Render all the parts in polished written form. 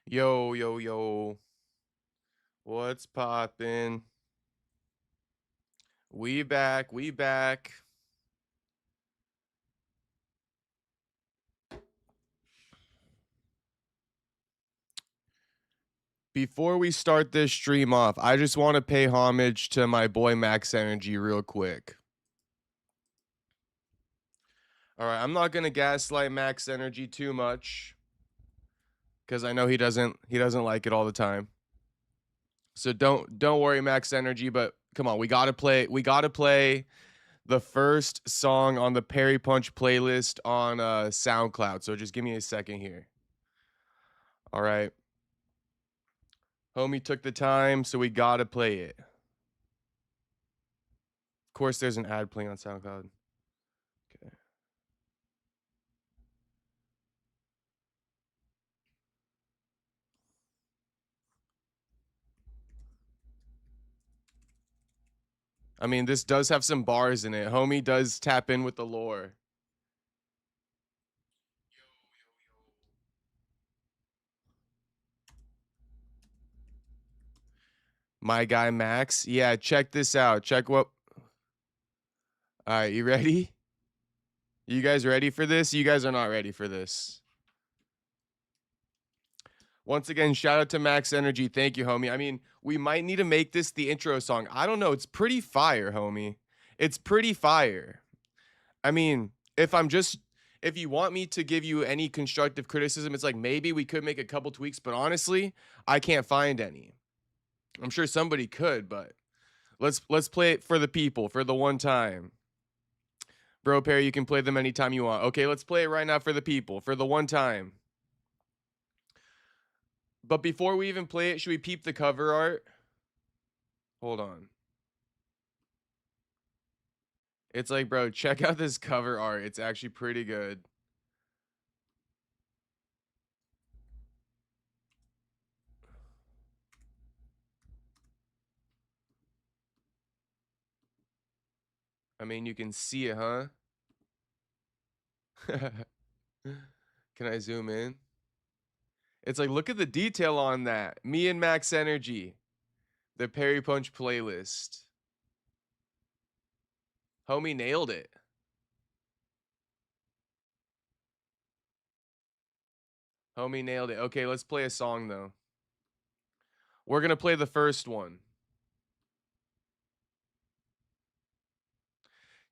Yo, yo, yo. What's poppin'? We back. We back. Before we start this stream off, I just want to pay homage to my boy Max Energy real quick. All right, I'm not going to gaslight Max Energy too much cuz I know he doesn't like it all the time. So don't worry Max Energy, but come on, we got to play the first song on the Perry Punch playlist on SoundCloud. So just give me a second here. All right. Homie took the time, so we gotta play it. Of course, there's an ad playing on SoundCloud. Okay. I mean, this does have some bars in it. Homie does tap in with the lore. My guy Max. Yeah, check this out. Check what. All right, you ready? You guys ready for this? You guys are not ready for this. Once again, shout out to Max Energy. Thank you, homie. I mean, we might need to make this the intro song. I don't know. It's pretty fire, homie. It's pretty fire. I mean, if you want me to give you any constructive criticism, it's like maybe we could make a couple tweaks, but honestly, I can't find any. I'm sure somebody could, but let's play it for the people, for the one time. Bro Perry, you can play them anytime you want. Okay, let's play it right now for the people, for the one time. But before we even play it, should we peep the cover art? Hold on. It's like, bro, check out this cover art. It's actually pretty good. I mean, you can see it, huh? Can I zoom in? It's like, look at the detail on that. Me and Max Energy. The Perry Punch playlist. Homie nailed it. Homie nailed it. Okay, let's play a song, though. We're going to play the first one.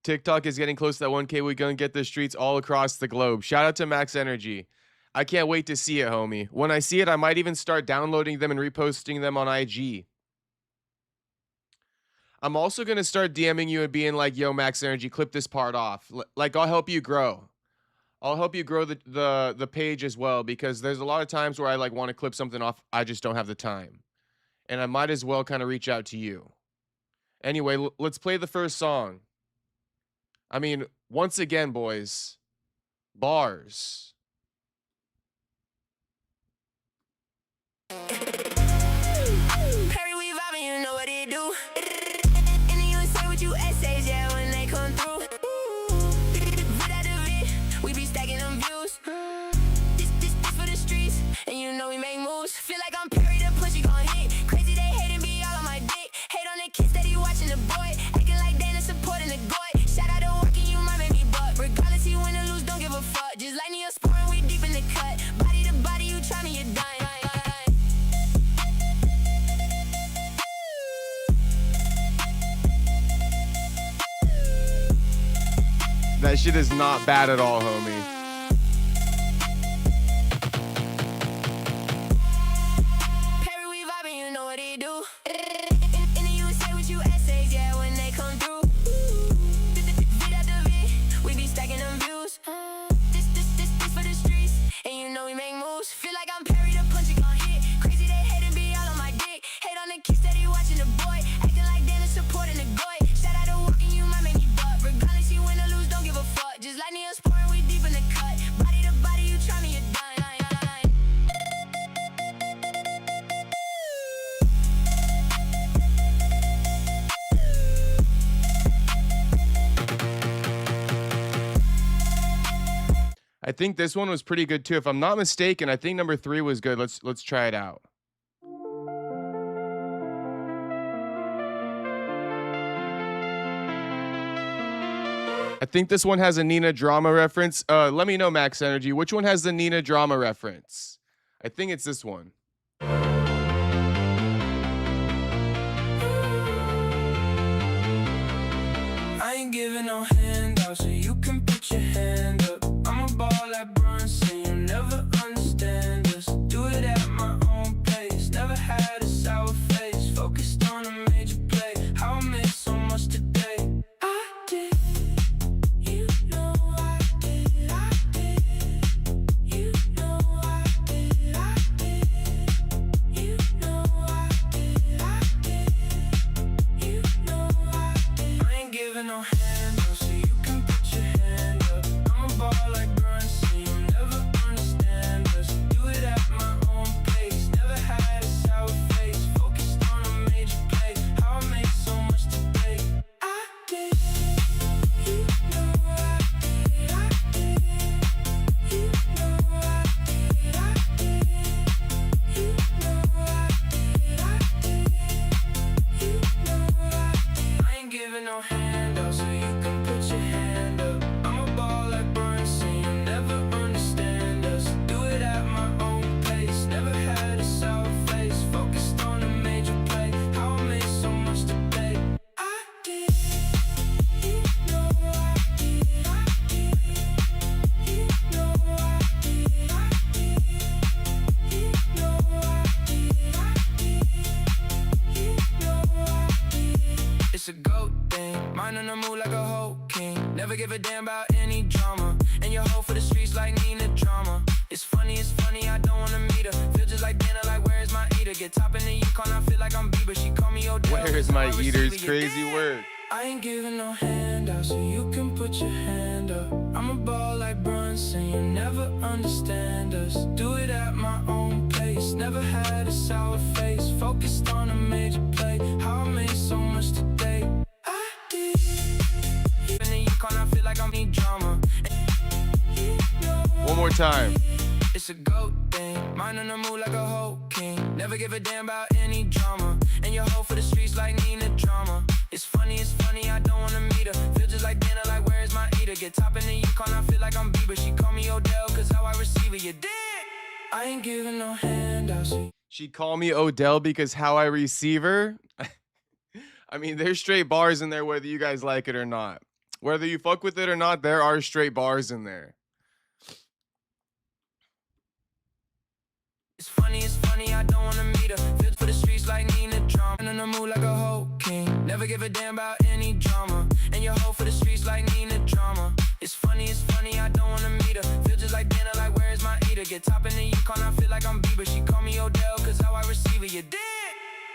TikTok is getting close to that 1K. We're going to get the streets all across the globe. Shout out to Max Energy. I can't wait to see it, homie. When I see it, I might even start downloading them and reposting them on IG. I'm also going to start DMing you and being like, yo, Max Energy, clip this part off. Like, I'll help you grow. I'll help you grow the page as well, because there's a lot of times where I like want to clip something off. I just don't have the time. And I might as well kind of reach out to you. Anyway, let's play the first song. I mean, once again, boys, Bars. Perry, we vibing, you know what it do. And you say what you essays, yeah, when they come through. Vida de V, we be stacking them views. This for the streets, and you know we make moves. Feel like I'm Perry, the pussy gon' hit. Crazy they hate and be all on my dick. Hate on the kids that he watching the boy. Acting like Dana supporting the goy. Shout out to walking, you might make me buck. Regardless, he win or lose, don't give a fuck. Just like me a sparring, we deep in the cut. Body to body, you try me, you're done. That shit is not bad at all, homie. Perry, we vibing, you know what he do. And you say what you essays, yeah, when they come through. Vida de V, we be stacking them views. This for the streets, and you know we make moves. Feel like I'm Perry, the punch, gon' hit. Crazy they hate and be all on my dick. Hate on the kids that he watching the boy. Acting like Dana supporting the goy. Shout out to walking, you might make me buck. Regardless, you win or lose, don't give a fuck. Just like me a sport, we deep in the cut. Body to body, you try me, you're done. I think this one was pretty good too. If I'm not mistaken, I think number 3 was good. Let's try it out. I think this one has a Nina Drama reference. Let me know, Max Energy. Which one has the Nina Drama reference? I think it's this one. I ain't giving no handout, so you can put your hand up. I'm a ball like Brunson, you'll never understand us. Do it at my own pace, never had a sour face. Focused on a major play, how I made so much today. I did, you know I did, I did. You know I did, I did. You know I did, I did. You know I did. I ain't giving no handout, so you can put your hand up. I'm a ball like Brunson, you'll never understand us. Do it at my own pace, never had a sour face. Focused on a major play, how I made so much today. I did, you know I did, I did. You know I did, I did. You know I did, I did. You know I did. I ain't giving no handout, so you can put your hand up. I'm a ball like Brunson, you'll never understand us. Do it at my own pace, never had a sour face. Focused on a major play, how I made so much today. I did, you know I did, I did. You know I did, I did. You know I did, I did. You know I did. It's a goat thing, mind on the move like a whole king. Never give a damn about any drama. And your hoe for the streets like Nina Drama. It's funny, I don't wanna meet her. Feel just like dinner, like where is my eater? Get top in the Yukon, I feel like I'm Bieber. She call me Odell. Where is my eater's crazy word? I ain't giving no handout, so you can put your hand up. I'm a ball like Brunson, you'll never understand us. Do it at my own pace, never had a sour face. Focused on a major play, how I made so much today. I did. In the Yukon, I feel like I need drama. One more time. It's a goat thing, mind on the move like a whole king. Never give a damn about any drama. And your hoe for the streets like Nina Drama. It's funny, I don't wanna meet her. Feel just like dinner, like where is my eater? Get top in the Yukon, I feel like I'm Bieber. She call me Odell, cause how I receive it, you dig? I ain't giving no handouts. She call me Odell because how I receive her. I mean, there's straight bars in there whether you guys like it or not. Whether you fuck with it or not, there are straight bars in there. It's funny, I don't wanna meet her. Feel for the streets like Nina Drama. And on the move like a whole king. Never give a damn about any drama. And your hoe for the streets like Nina Drama. It's funny, I don't wanna meet her. Feel just like dinner, like where is my eater? Get top in the Yukon, I feel like I'm Bieber. She call me Odell, cause how I receive it, you dig?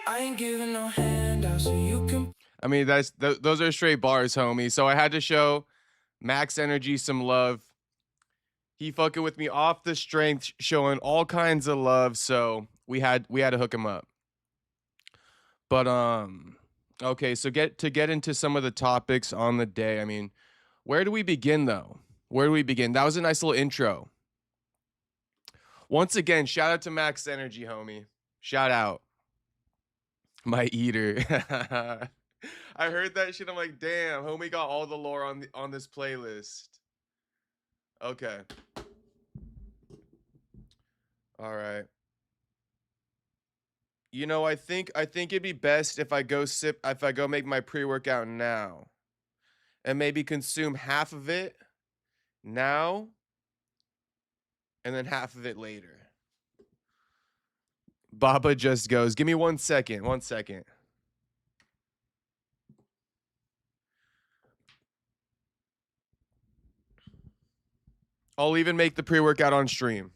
I ain't giving no handout, so you can. I mean, those are straight bars, homie. So I had to show Max Energy some love. He fucking with me off the strength, showing all kinds of love, so we had to hook him up. But okay, so get into some of the topics on the day. I mean, where do we begin though? Where do we begin? That was a nice little intro. Once again, shout out to Max Energy, homie. Shout out. My eater. I heard that shit. I'm like, damn, homie got all the lore on this playlist. Okay. All right. You know, I think it'd be best if I go make my pre-workout now and maybe consume half of it now and then half of it later. Baba just goes, "Give me 1 second. 1 second." I'll even make the pre-workout on stream.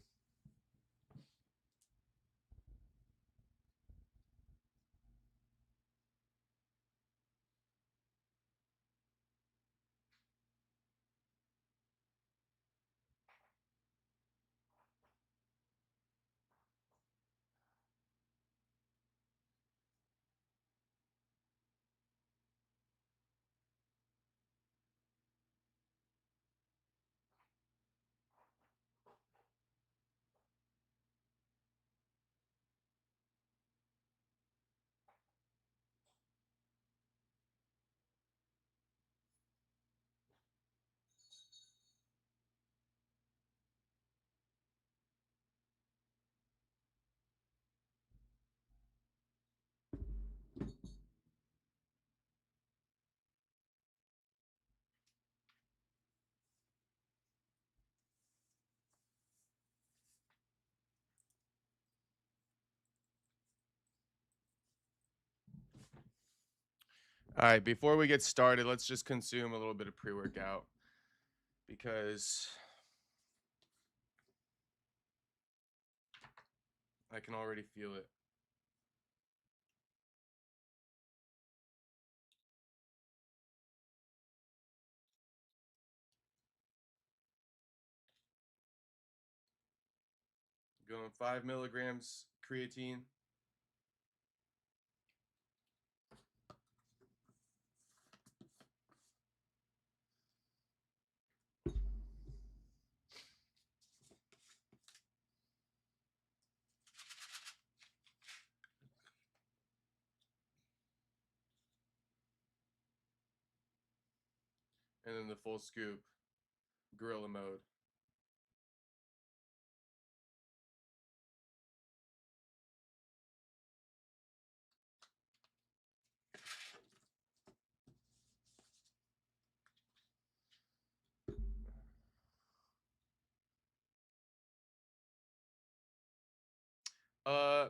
All right, before we get started, let's just consume a little bit of pre-workout because I can already feel it. Going 5 milligrams creatine. And then the full scoop, gorilla mode.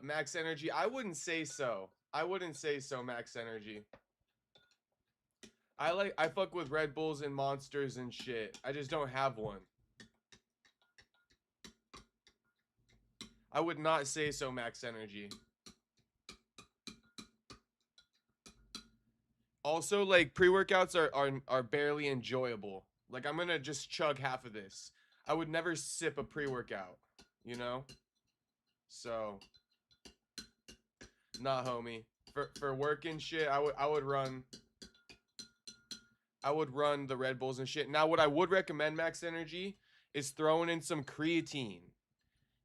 Max Energy, I wouldn't say so. I wouldn't say so, Max Energy. I fuck with Red Bulls and Monsters and shit. I just don't have one. I would not say so, Max Energy. Also, like pre-workouts are barely enjoyable. Like I'm gonna just chug half of this. I would never sip a pre-workout, you know? So, nah, homie. For work and shit, I would run the Red Bulls and shit. Now, what I would recommend, Max Energy, is throwing in some creatine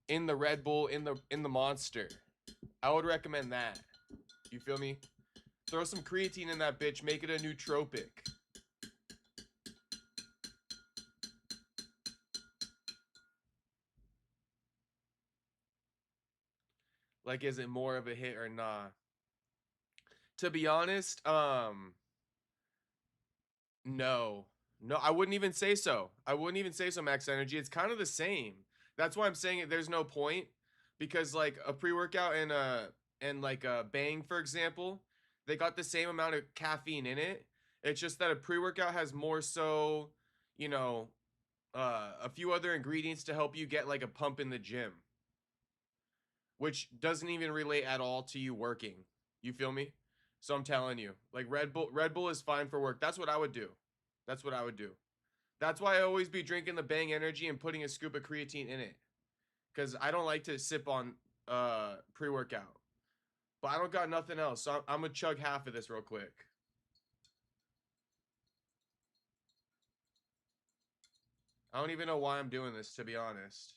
in the Red Bull in the Monster. I would recommend that. You feel me? Throw some creatine in that bitch, make it a nootropic. Like, is it more of a hit or not? To be honest, no. No, I wouldn't even say so. I wouldn't even say so, Max Energy. It's kind of the same. That's why I'm saying it, there's no point. Because like a pre-workout and like a Bang, for example, they got the same amount of caffeine in it. It's just that a pre-workout has more so, you know, a few other ingredients to help you get like a pump in the gym, which doesn't even relate at all to you working. You feel me? So I'm telling you, like Red Bull is fine for work. That's what I would do. That's what I would do. That's why I always be drinking the Bang Energy and putting a scoop of creatine in it. Because I don't like to sip on pre-workout. But I don't got nothing else. So I'm going to chug half of this real quick. I don't even know why I'm doing this, to be honest.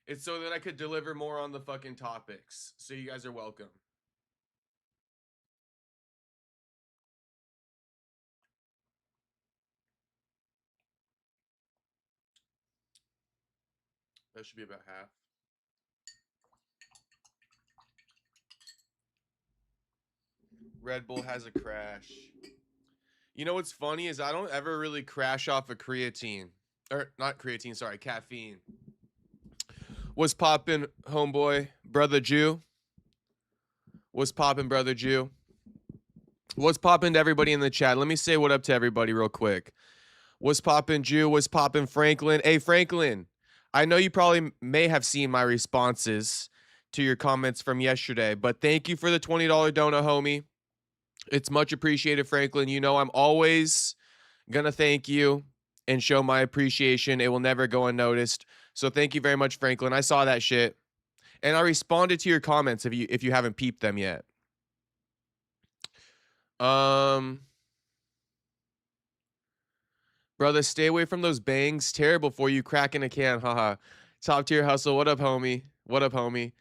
It's so that I could deliver more on the fucking topics. So you guys are welcome. That should be about half. Red Bull has a crash. You know what's funny is I don't ever really crash off of creatine. Or not creatine, sorry, caffeine. What's poppin', homeboy? Brother Jew? What's poppin', brother Jew? What's poppin' to everybody in the chat? Let me say what up to everybody real quick. What's poppin', Jew? What's poppin', Franklin? Hey, Franklin, I know you probably may have seen my responses to your comments from yesterday, but thank you for the $20 donut, homie. It's much appreciated, Franklin. You know I'm always gonna thank you and show my appreciation. It will never go unnoticed. So thank you very much, Franklin. I saw that shit. And I responded to your comments if you haven't peeped them yet. Brother, stay away from those bangs. Terrible for you. Cracking a can. Haha. Top tier hustle. What up, homie? What up, homie?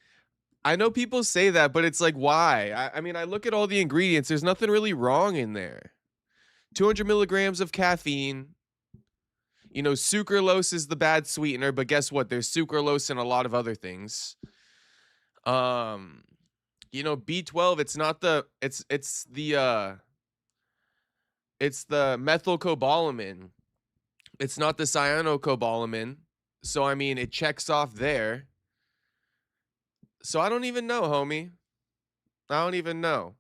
I know people say that, but it's like, why? I mean, I look at all the ingredients. There's nothing really wrong in there. 200 milligrams of caffeine. You know, sucralose is the bad sweetener, but guess what? There's sucralose in a lot of other things. You know, B12, it's not the it's the methylcobalamin. It's not the cyanocobalamin. So I mean, it checks off there. So I don't even know, homie. I don't even know.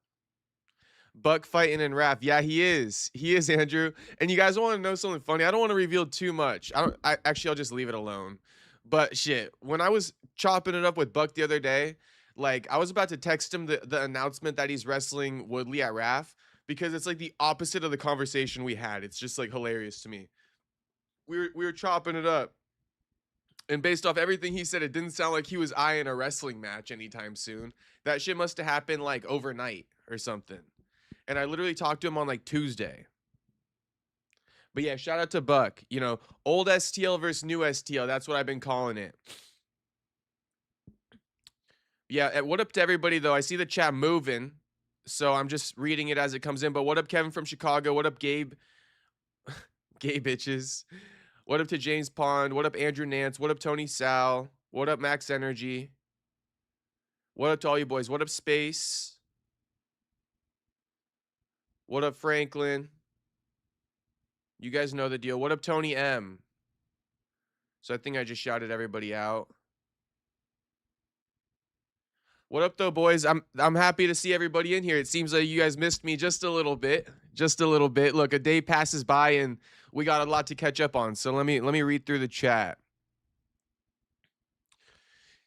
Buck fighting and Raph. Yeah, he is. He is, Andrew. And you guys want to know something funny? I don't want to reveal too much. Actually, I'll just leave it alone. But shit, when I was chopping it up with Buck the other day, like I was about to text him the announcement that he's wrestling Woodley at Raph because it's like the opposite of the conversation we had. It's just like hilarious to me. We were chopping it up. And based off everything he said, it didn't sound like he was eyeing a wrestling match anytime soon. That shit must have happened like overnight or something. And I literally talked to him on like Tuesday. But yeah, shout out to Buck. You know, old STL versus new STL. That's what I've been calling it. Yeah, what up to everybody, though? I see the chat moving, so I'm just reading it as it comes in. But what up, Kevin from Chicago? What up, Gabe? Gay bitches. What up to James Pond? What up, Andrew Nance? What up, Tony Sal? What up, Max Energy? What up to all you boys? What up, Space? What up, Franklin? You guys know the deal. What up, Tony M? So I think I just shouted everybody out. What up, though, boys? I'm happy to see everybody in here. It seems like you guys missed me just a little bit. Just a little bit. Look, a day passes by and we got a lot to catch up on. So let me read through the chat.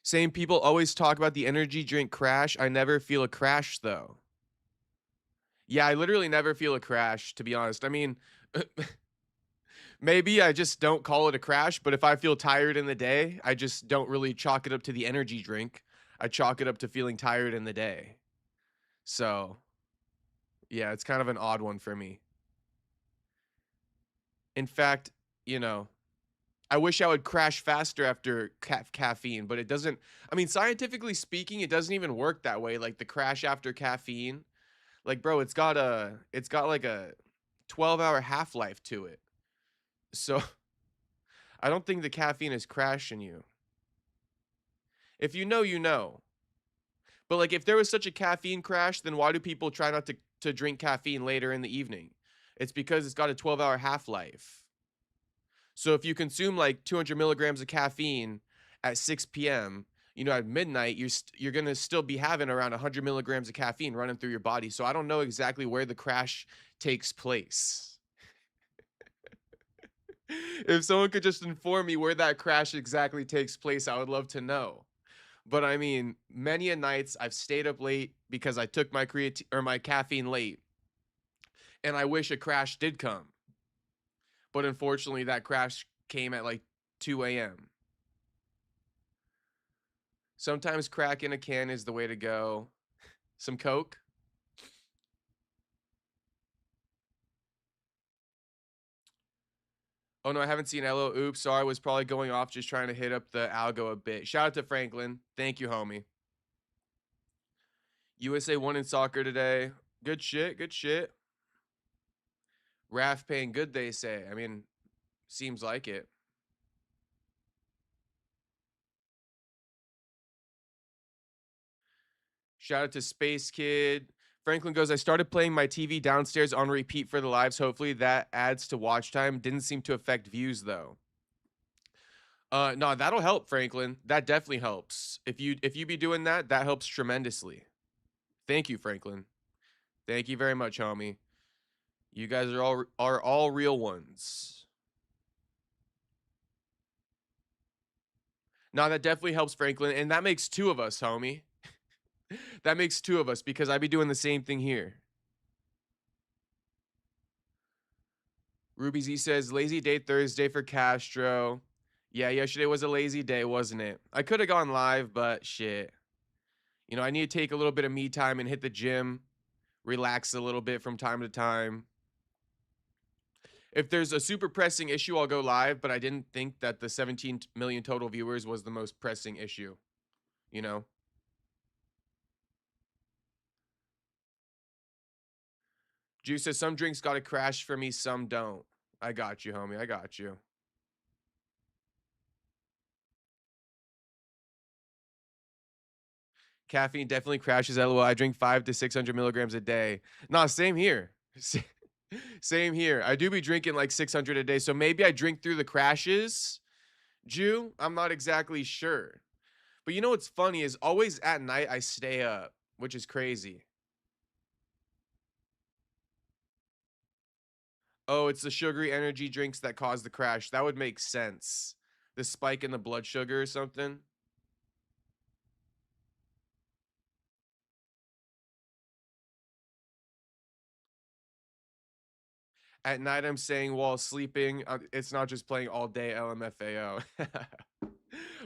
Same people always talk about the energy drink crash. I never feel a crash, though. Yeah, I literally never feel a crash, to be honest. I mean, maybe I just don't call it a crash, but if I feel tired in the day, I just don't really chalk it up to the energy drink. I chalk it up to feeling tired in the day. So, yeah, it's kind of an odd one for me. In fact, you know, I wish I would crash faster after caffeine, but it doesn't. I mean, scientifically speaking, it doesn't even work that way. Like the crash after caffeine, like bro, it's got like a 12-hour half-life to it. So I don't think the caffeine is crashing you. If you know, you know. But like if there was such a caffeine crash, then why do people try not to drink caffeine later in the evening? It's because it's got a 12-hour half-life. So if you consume like 200 milligrams of caffeine at 6 p.m., you know, at midnight, you're going to still be having around 100 milligrams of caffeine running through your body. So I don't know exactly where the crash takes place. If someone could just inform me where that crash exactly takes place, I would love to know. But I mean, many a nights I've stayed up late because I took my creatine or my caffeine late, and I wish a crash did come. But unfortunately, that crash came at like 2 a.m. Sometimes crack in a can is the way to go. Some Coke. Oh no, I haven't seen Elo. Oops, sorry, I was probably going off just trying to hit up the algo a bit. Shout out to Franklin. Thank you, homie. USA won in soccer today. Good shit, good shit. Raf paying good, they say. I mean, seems like it. Shout out to Space Kid. Franklin goes, I started playing my TV downstairs on repeat for the lives. Hopefully that adds to watch time. Didn't seem to affect views though. No, that'll help, Franklin. That definitely helps. If you be doing that, that helps tremendously. Thank you, Franklin. Thank you very much, homie. You guys are all real ones. No, that definitely helps, Franklin, and that makes two of us, homie. That makes two of us because I be doing the same thing here. Ruby Z says, lazy day Thursday for Castro. Yeah, yesterday was a lazy day, wasn't it? I could have gone live, but shit. You know, I need to take a little bit of me time and hit the gym, relax a little bit from time to time. If there's a super pressing issue, I'll go live, but I didn't think that the 17 million total viewers was the most pressing issue, you know? Juice says, some drinks got to crash for me, some don't. I got you, homie. I got you. Caffeine definitely crashes. LOL. I drink 5 to 600 milligrams a day. Nah, same here. Same here. I do be drinking like 600 a day. So maybe I drink through the crashes. Jew, I'm not exactly sure. But you know what's funny is always at night I stay up, which is crazy. Oh, it's the sugary energy drinks that cause the crash. That would make sense. The spike in the blood sugar or something. At night, I'm saying while sleeping, it's not just playing all day LMFAO.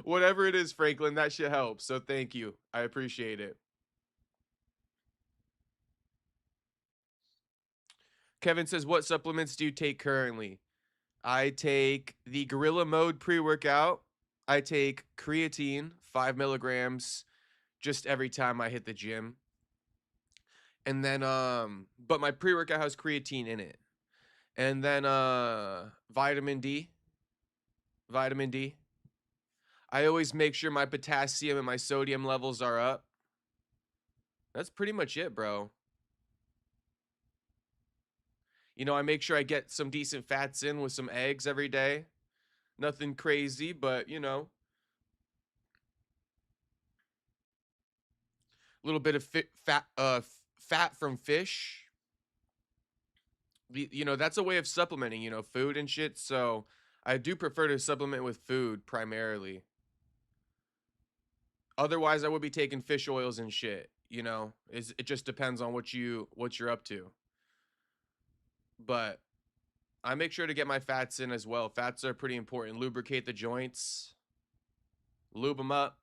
Whatever it is, Franklin, that shit helps. So thank you. I appreciate it. Kevin says, what supplements do you take currently? I take the Gorilla Mode pre-workout. I take creatine, 5 milligrams, just every time I hit the gym. And then, but my pre-workout has creatine in it. And then, vitamin D. Vitamin D. I always make sure my potassium and my sodium levels are up. That's pretty much it, bro. You know, I make sure I get some decent fats in with some eggs every day. Nothing crazy, but you know, a little bit of fat from fish. You know, that's a way of supplementing, you know, food and shit. So I do prefer to supplement with food primarily. Otherwise, I would be taking fish oils and shit. You know, it just depends on what you're up to. But I make sure to get my fats in as well. Fats are pretty important. Lubricate the joints, lube them up.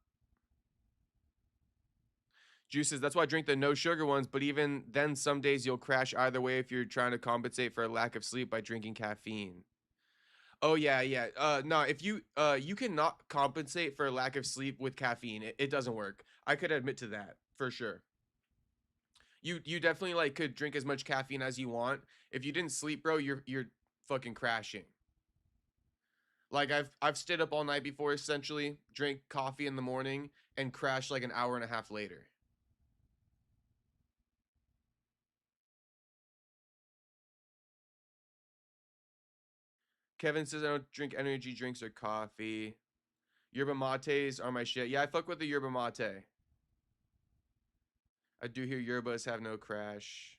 Juices, that's why I drink the no sugar ones. But even then, some days you'll crash either way if you're trying to compensate for a lack of sleep by drinking caffeine. Oh yeah, yeah. No, if you cannot compensate for a lack of sleep with caffeine. It doesn't work. I could admit to that for sure. You definitely like could drink as much caffeine as you want. If you didn't sleep, bro, you're fucking crashing. Like I've stayed up all night before, essentially, drank coffee in the morning and crashed like an hour and a half later. Kevin says I don't drink energy drinks or coffee. Yerba mates are my shit. Yeah, I fuck with the yerba mate. I do hear yerbas have no crash.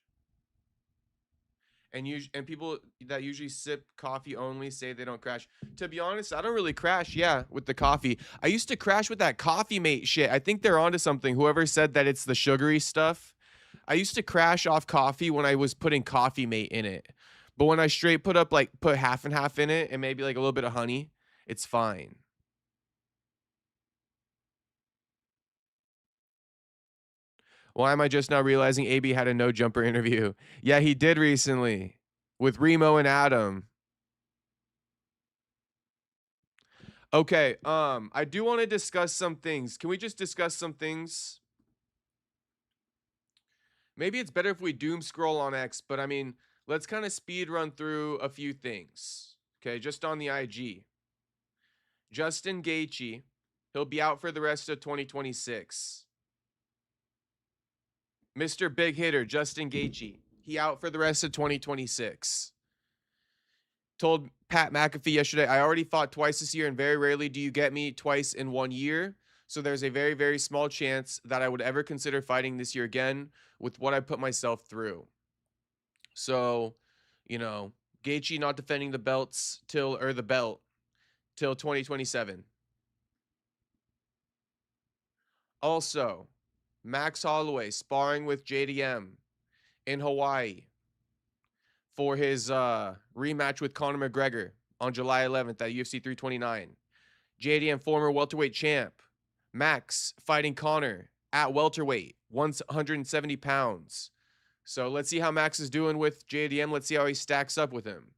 And people that usually sip coffee only say they don't crash. To be honest, I don't really crash, yeah, with the coffee. I used to crash with that Coffee Mate shit. I think they're onto something. Whoever said that it's the sugary stuff. I used to crash off coffee when I was putting Coffee Mate in it. But when I straight put half and half in it and maybe like a little bit of honey, it's fine. Why am I just now realizing AB had a no jumper interview? Yeah, he did recently with Remo and Adam. Okay, I do want to discuss some things. Can we just discuss some things? Maybe it's better if we doom scroll on X, but I mean, let's kind of speed run through a few things. Okay, just on the IG. Justin Gaethje, he'll be out for the rest of 2026. Mr. Big Hitter, Justin Gaethje, he out for the rest of 2026. Told Pat McAfee yesterday, I already fought twice this year, and very rarely do you get me twice in 1 year. So there's a very, very small chance that I would ever consider fighting this year again with what I put myself through. So, you know, Gaethje not defending the belts the belt till 2027. Also, Max Holloway sparring with JDM in Hawaii for his rematch with Conor McGregor on July 11th at UFC 329. JDM former welterweight champ. Max fighting Conor at welterweight, 170 pounds. So let's see how Max is doing with JDM. Let's see how he stacks up with him.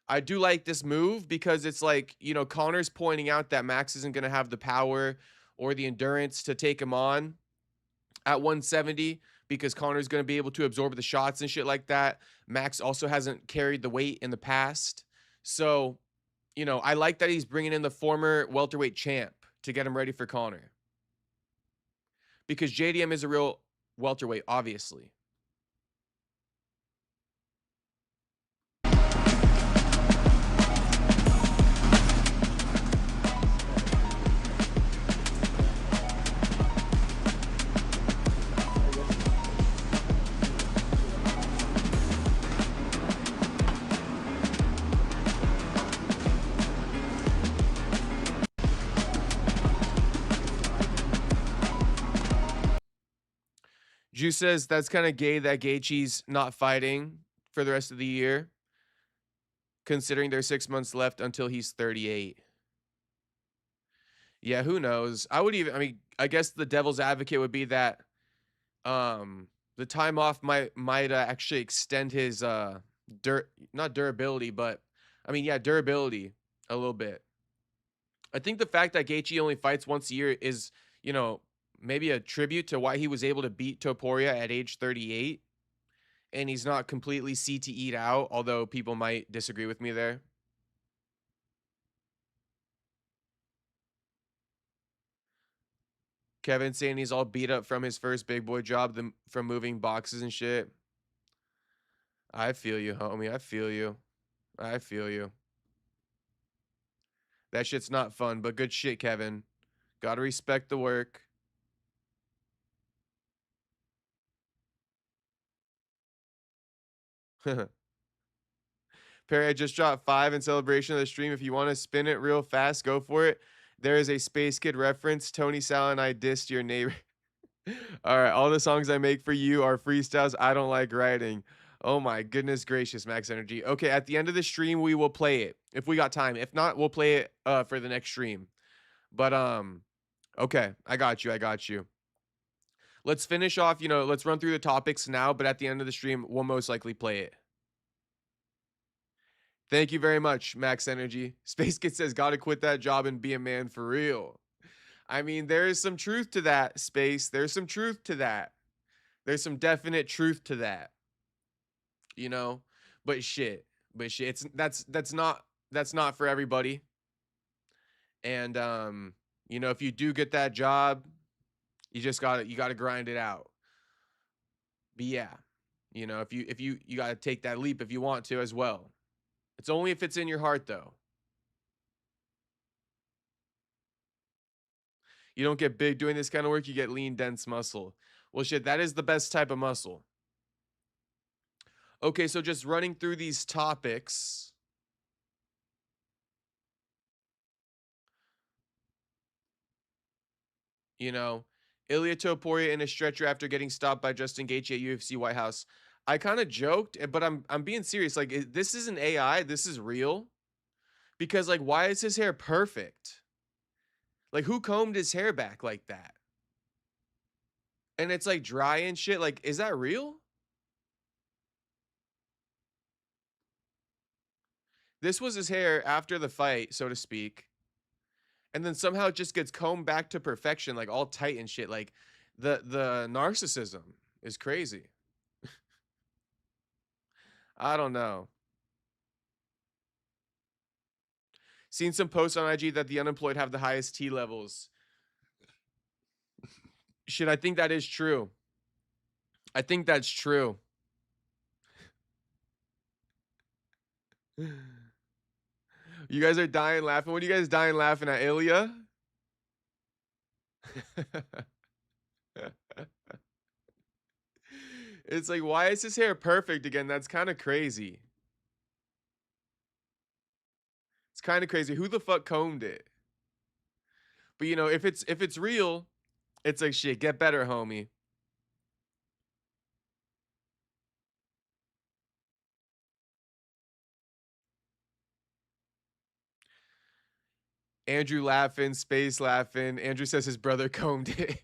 I do like this move because it's like, you know, Conor's pointing out that Max isn't going to have the power or the endurance to take him on at 170 because Conor's going to be able to absorb the shots and shit like that. Max also hasn't carried the weight in the past. So, you know, I like that he's bringing in the former welterweight champ to get him ready for Conor. Because JDM is a real welterweight, obviously. Juice says that's kind of gay that Gaethje's not fighting for the rest of the year, considering there's 6 months left until he's 38. Yeah, who knows? I mean, I guess the devil's advocate would be that the time off might actually extend his not durability, but I mean, yeah, durability a little bit. I think the fact that Gaethje only fights once a year is, you know, maybe a tribute to why he was able to beat Topuria at age 38 and he's not completely CTE'd out, although people might disagree with me there. Kevin saying he's all beat up from his first big boy job from moving boxes and shit. I feel you, homie. I feel you. I feel you. That shit's not fun, but good shit, Kevin. Gotta respect the work. Perry, I just dropped 5 in celebration of the stream. If you want to spin it real fast, go for it. There is a Space Kid reference. Tony Sal and I dissed your neighbor. All right, all the songs I make for you are freestyles I don't like writing. Oh my goodness gracious, Max Energy. Okay, at the end of the stream, we will play it if we got time. If not, we'll play it for the next stream. But okay, I got you. I got you. Let's finish off, you know, let's run through the topics now, but at the end of the stream, we'll most likely play it. Thank you very much, Max Energy. Space Kid says, gotta quit that job and be a man for real. I mean, there is some truth to that, Space. There's some truth to that. There's some definite truth to that. You know? But shit. It's that's not for everybody. And you know, if you do get that job, you gotta grind it out. But yeah, you know, if you gotta take that leap if you want to as well. It's only if it's in your heart though. You don't get big doing this kind of work, you get lean, dense muscle. Well, shit, that is the best type of muscle. Okay, so just running through these topics. You know, Ilya Topuria in a stretcher after getting stopped by Justin Gaethje at UFC White House. I kind of joked, but I'm being serious. Like this isn't AI. This is real. Because like, why is his hair perfect? Like, who combed his hair back like that? And it's like dry and shit. Like, is that real? This was his hair after the fight, so to speak. And then somehow it just gets combed back to perfection, like all tight and shit. Like the narcissism is crazy. I don't know. Seen some posts on IG that the unemployed have the highest T levels. Shit, I think that is true. I think that's true. You guys are dying laughing. What are you guys dying laughing at, Ilya? It's like, why is his hair perfect again? That's kind of crazy. It's kind of crazy. Who the fuck combed it? But you know, if it's real, it's like shit, get better, homie. Andrew laughing, space laughing. Andrew says his brother combed it.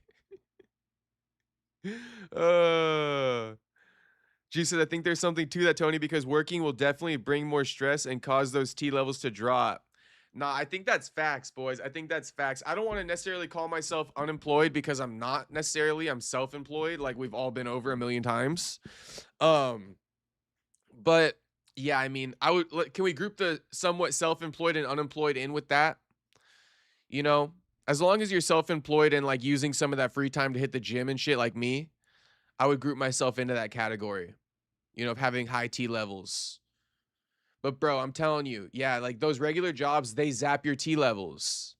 G said, I think there's something to that, Tony, because working will definitely bring more stress and cause those T levels to drop. Nah, I think that's facts, boys. I think that's facts. I don't want to necessarily call myself unemployed because I'm not necessarily. I'm self-employed, like we've all been over a million times. But yeah, I mean, can we group the somewhat self-employed and unemployed in with that? You know, as long as you're self-employed and like using some of that free time to hit the gym and shit like me, I would group myself into that category, you know, of having high T levels. But bro, I'm telling you, yeah, like those regular jobs, they zap your T levels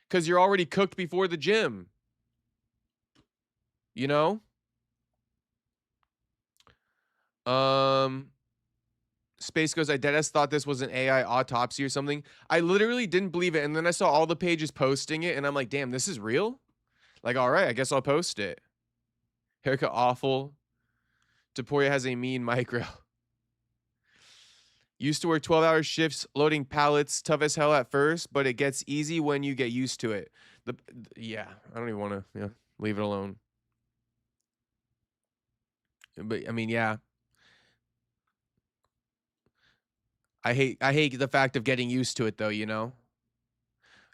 because you're already cooked before the gym, you know? Um, Space goes, I deadass thought this was an AI autopsy or something. I literally didn't believe it. And then I saw all the pages posting it and I'm like, damn, this is real? Like, all right, I guess I'll post it. Haircut awful. Taporia has a mean micro. Used to work 12-hour shifts loading pallets, tough as hell at first, but it gets easy when you get used to it. Yeah, I don't even want to leave it alone. But I mean, yeah. I hate the fact of getting used to it though, you know?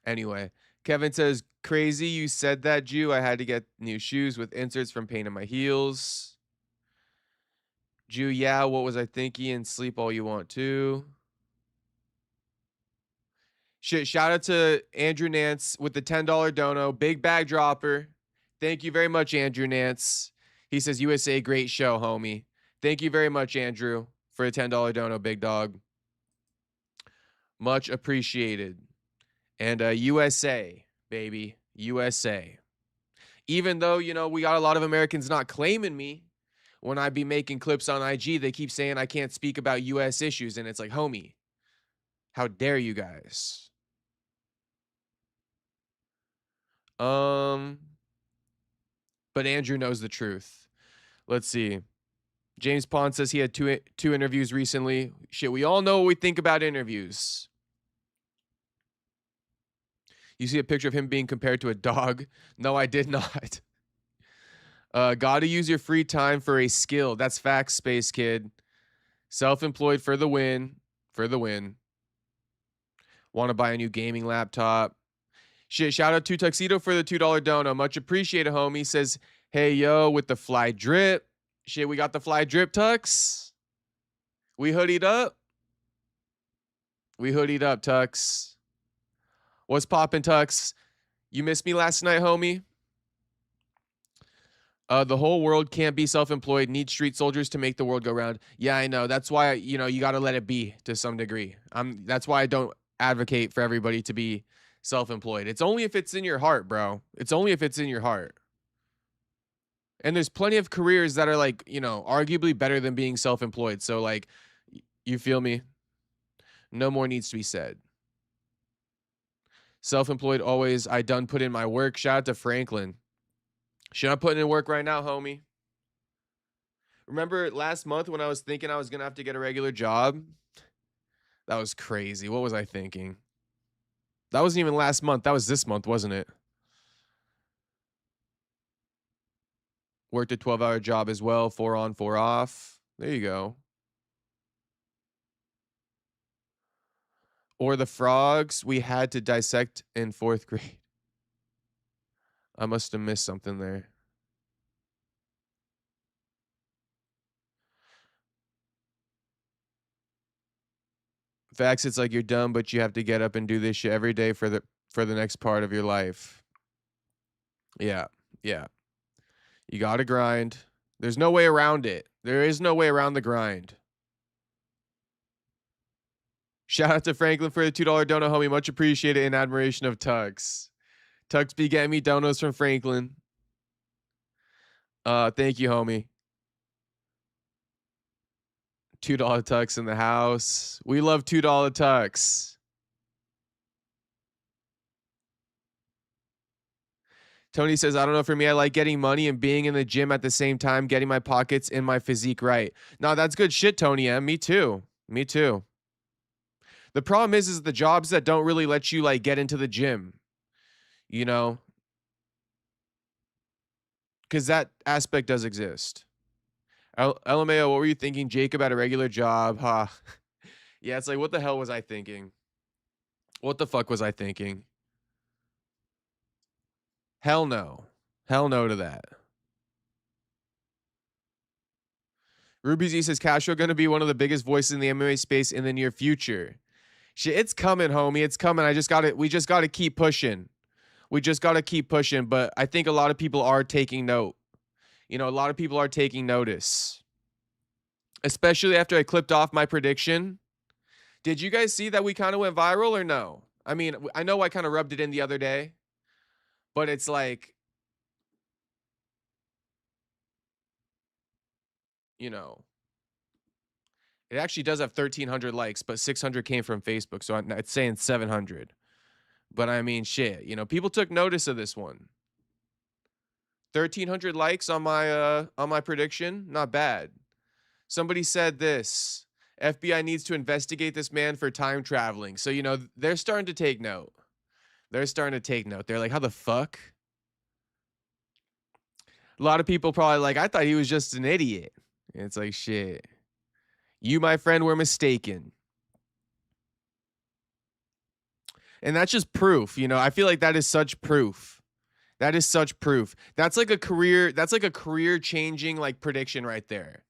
Anyway, Kevin says, crazy you said that, Jew. I had to get new shoes with inserts from pain in my heels. Jew, yeah, what was I thinking? Sleep all you want to. Shit, shout out to Andrew Nance with the $10 dono. Big bag dropper. Thank you very much, Andrew Nance. He says, USA, great show, homie. Thank you very much, Andrew, for a $10 dono, big dog. Much appreciated. And USA, baby. USA. Even though, you know, we got a lot of Americans not claiming me when I be making clips on IG, they keep saying I can't speak about US issues. And it's like, homie, how dare you guys? But Andrew knows the truth. Let's see. James Pond says he had two interviews recently. Shit, we all know what we think about interviews. You see a picture of him being compared to a dog? No, I did not. Gotta use your free time for a skill. That's facts, Space Kid. Self-employed for the win. For the win. Want to buy a new gaming laptop. Shit, shout out to Tuxedo for the $2 dono. Much appreciated, homie. Says, hey, yo, with the fly drip. Shit, we got the fly drip, Tux. We hoodied up. We hoodied up, Tux. What's poppin', Tux? You missed me last night, homie? The whole world can't be self-employed. Need street soldiers to make the world go round. Yeah, I know. That's why, you know, you got to let it be to some degree. That's why I don't advocate for everybody to be self-employed. It's only if it's in your heart, bro. It's only if it's in your heart. And there's plenty of careers that are like, arguably better than being self-employed. So like, you feel me? No more needs to be said. Self-employed always. I done put in my work. Shout out to Franklin. Should I put in work right now, homie? Remember last month when I was thinking I was gonna have to get a regular job? That was crazy. What was I thinking? That wasn't even last month. That was this month, wasn't it? Worked a 12-hour job as well, 4 on, 4 off. There you go. Or the frogs we had to dissect in 4th grade. I must have missed something there. Facts, it's like you're dumb, but you have to get up and do this shit every day for the next part of your life. Yeah, yeah. You gotta grind. There's no way around it. There is no way around the grind. Shout out to Franklin for the $2 dono, homie. Much appreciated in admiration of Tux. Tux be getting me donos from Franklin. Thank you, homie. $2 Tux in the house. We love $2 Tux. Tony says, I don't know, for me, I like getting money and being in the gym at the same time, getting my pockets and my physique right. No, that's good shit, Tony M. Me too. Me too. The problem is the jobs that don't really let you like get into the gym, you know, because that aspect does exist. LMAO, what were you thinking, Jacob, at a regular job? Huh. Yeah, it's like, what the hell was I thinking? What the fuck was I thinking? Hell no. Hell no to that. Ruby Z says, Castro going to be one of the biggest voices in the MMA space in the near future. Shit, it's coming, homie. It's coming. We just got to keep pushing. We just got to keep pushing. But I think a lot of people are taking note. A lot of people are taking notice. Especially after I clipped off my prediction. Did you guys see that we kind of went viral or no? I mean, I know I kind of rubbed it in the other day. But it's like, it actually does have 1,300 likes, but 600 came from Facebook. So it's saying 700. But I mean, shit, people took notice of this one. 1,300 likes on my prediction. Not bad. Somebody said this. FBI needs to investigate this man for time traveling. So, they're starting to take note. They're starting to take note. They're like, how the fuck? A lot of people probably like, I thought he was just an idiot. And it's like, shit. You, my friend, were mistaken. And that's just proof, I feel like that is such proof. That is such proof. That's like a career changing like prediction right there.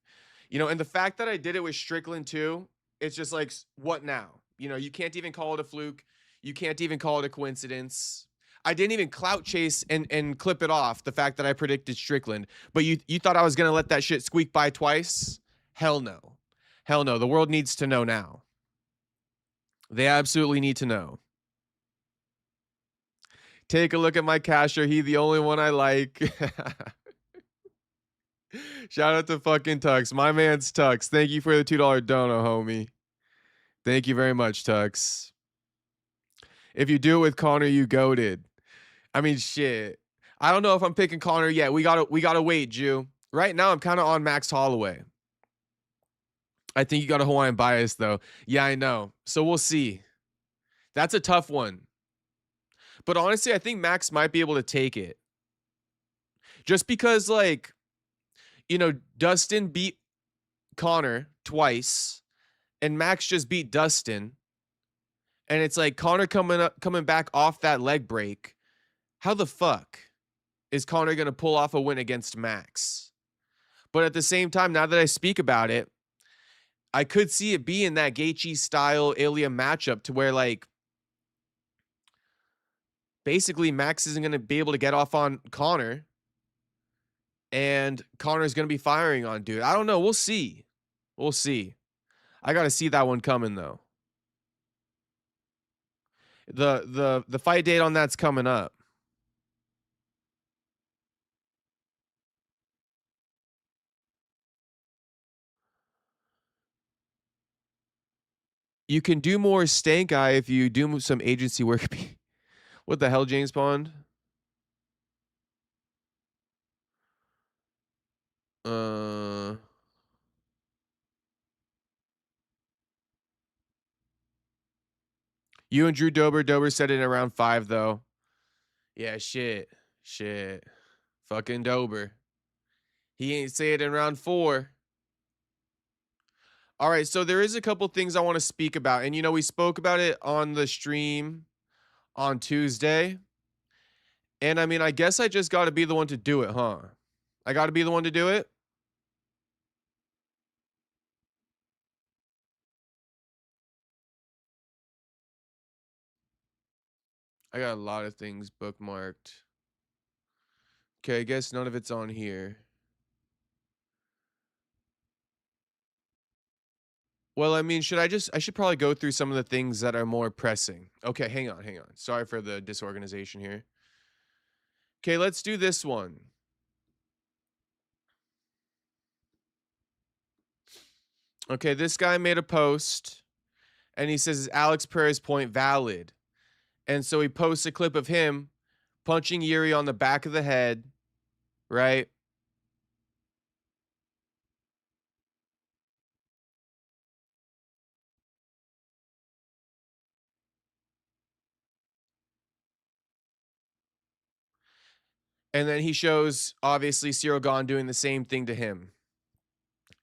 And the fact that I did it with Strickland too, it's just like, what now? You can't even call it a fluke. You can't even call it a coincidence. I didn't even clout chase and clip it off, the fact that I predicted Strickland. But you thought I was going to let that shit squeak by twice? Hell no. Hell no. The world needs to know now. They absolutely need to know. Take a look at my cashier. He the only one I like. Shout out to fucking Tux. My man's Tux. Thank you for the $2 dono, homie. Thank you very much, Tux. If you do it with Connor, you goated. I mean, shit. I don't know if I'm picking Connor yet. We gotta wait, Jew. Right now, I'm kind of on Max Holloway. I think you got a Hawaiian bias, though. Yeah, I know. So we'll see. That's a tough one. But honestly, I think Max might be able to take it. Just because, like, Dustin beat Connor twice, and Max just beat Dustin. And it's like Connor coming back off that leg break. How the fuck is Connor going to pull off a win against Max? But at the same time, now that I speak about it, I could see it being that Gaethje style Ilya matchup to where, like, basically Max isn't going to be able to get off on Connor, and Connor's going to be firing on dude. I don't know. We'll see. We'll see. I got to see that one coming, though. The fight date on that's coming up. You can do more stank eye if you do some agency work. What the hell, James Bond? Uh, you and Drew Dober. Dober said it in around 5 though. Yeah, shit. Fucking Dober. He ain't say it in round 4. All right, so there is a couple things I want to speak about, and we spoke about it on the stream on Tuesday. And I mean, I guess I just got to be the one to do it, huh? I got to be the one to do it. I got a lot of things bookmarked. Okay, I guess none of it's on here. Well, I mean, I should probably go through some of the things that are more pressing. Okay, hang on. Sorry for the disorganization here. Okay, let's do this one. Okay, this guy made a post and he says, "Is Alex Pereira's point valid?" And so he posts a clip of him punching Yuri on the back of the head, right? And then he shows obviously Cyril Gahn doing the same thing to him.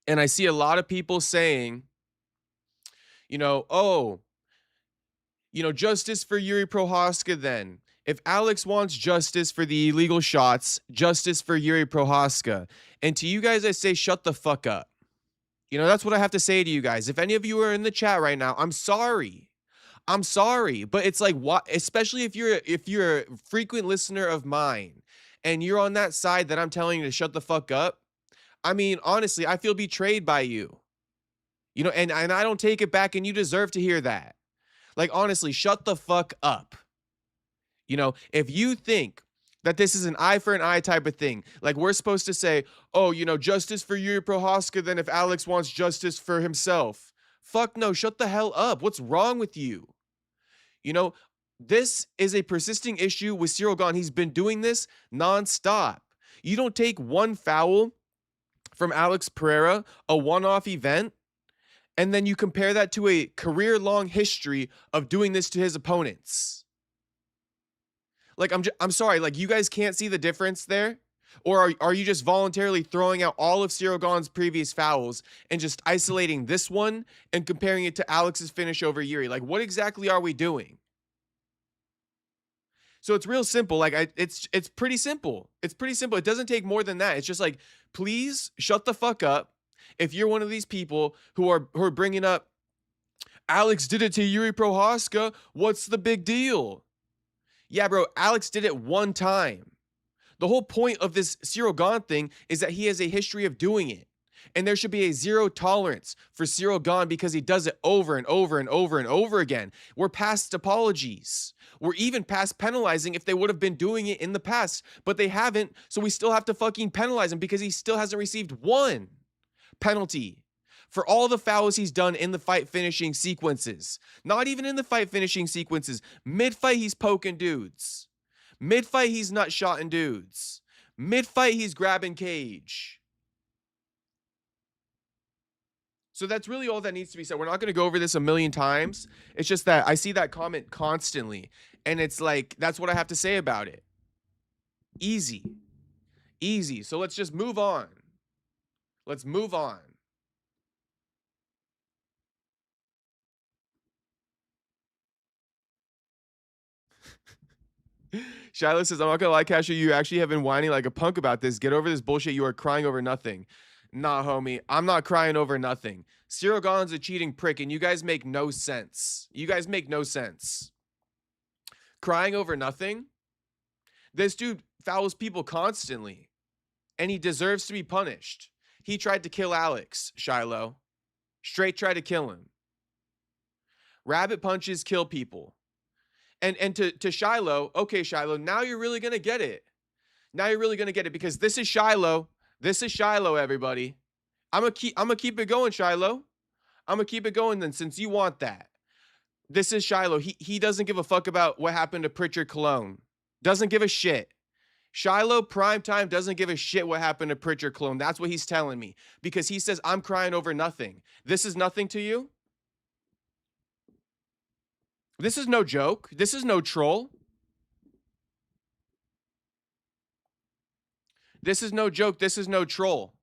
And I see a lot of people saying, oh, justice for Yuri Prohaska then. If Alex wants justice for the illegal shots, justice for Yuri Prohaska. And to you guys, I say, shut the fuck up. That's what I have to say to you guys. If any of you are in the chat right now, I'm sorry. But it's like, what, especially if you're a frequent listener of mine and you're on that side that I'm telling you to shut the fuck up. I mean, honestly, I feel betrayed by you. And I don't take it back, and you deserve to hear that. Like, honestly, shut the fuck up. If you think that this is an eye for an eye type of thing, like we're supposed to say, oh, justice for Yuri Prohaska, then if Alex wants justice for himself. Fuck no, shut the hell up. What's wrong with you? This is a persisting issue with Cyril Gahn. He's been doing this nonstop. You don't take one foul from Alex Pereira, a one-off event, and then you compare that to a career-long history of doing this to his opponents. Like, I'm sorry, like, you guys can't see the difference there? Or are you just voluntarily throwing out all of Cyril Gahn's previous fouls and just isolating this one and comparing it to Alex's finish over Yuri? Like, what exactly are we doing? So it's real simple. Like, it's pretty simple. It's pretty simple. It doesn't take more than that. It's just like, please shut the fuck up. If you're one of these people who are bringing up, Alex did it to Yuri Prohaska, what's the big deal? Yeah, bro, Alex did it one time. The whole point of this Cyril Gahn thing is that he has a history of doing it. And there should be a zero tolerance for Cyril Gahn because he does it over and over and over and over again. We're past apologies. We're even past penalizing if they would have been doing it in the past, but they haven't, so we still have to fucking penalize him because he still hasn't received one penalty for all the fouls he's done in the fight finishing sequences. Not even in the fight finishing sequences. Mid-fight, he's poking dudes. Mid-fight, he's nut shotting dudes. Mid-fight, he's grabbing cage. So that's really all that needs to be said. We're not going to go over this a million times. It's just that I see that comment constantly. And it's like, that's what I have to say about it. Easy. Easy. So let's just move on. Let's move on. Shiloh says, I'm not gonna lie, Castro, you actually have been whining like a punk about this. Get over this bullshit. You are crying over nothing. Nah, homie, I'm not crying over nothing. Cyril Gahn's a cheating prick, and you guys make no sense. You guys make no sense. Crying over nothing? This dude fouls people constantly, and he deserves to be punished. He tried to kill Alex, Shiloh. Straight tried to kill him. Rabbit punches kill people. And to Shiloh, okay, Shiloh, now you're really going to get it. Now you're really going to get it because this is Shiloh. This is Shiloh, everybody. I'm gonna keep it going, Shiloh. I'm going to keep it going then since you want that. This is Shiloh. He doesn't give a fuck about what happened to Pritchard Cologne. Doesn't give a shit. Shiloh Primetime doesn't give a shit what happened to Pritchard Cologne. That's what he's telling me. Because he says, I'm crying over nothing. This is nothing to you? This is no joke. This is no troll. This is no joke. This is no troll.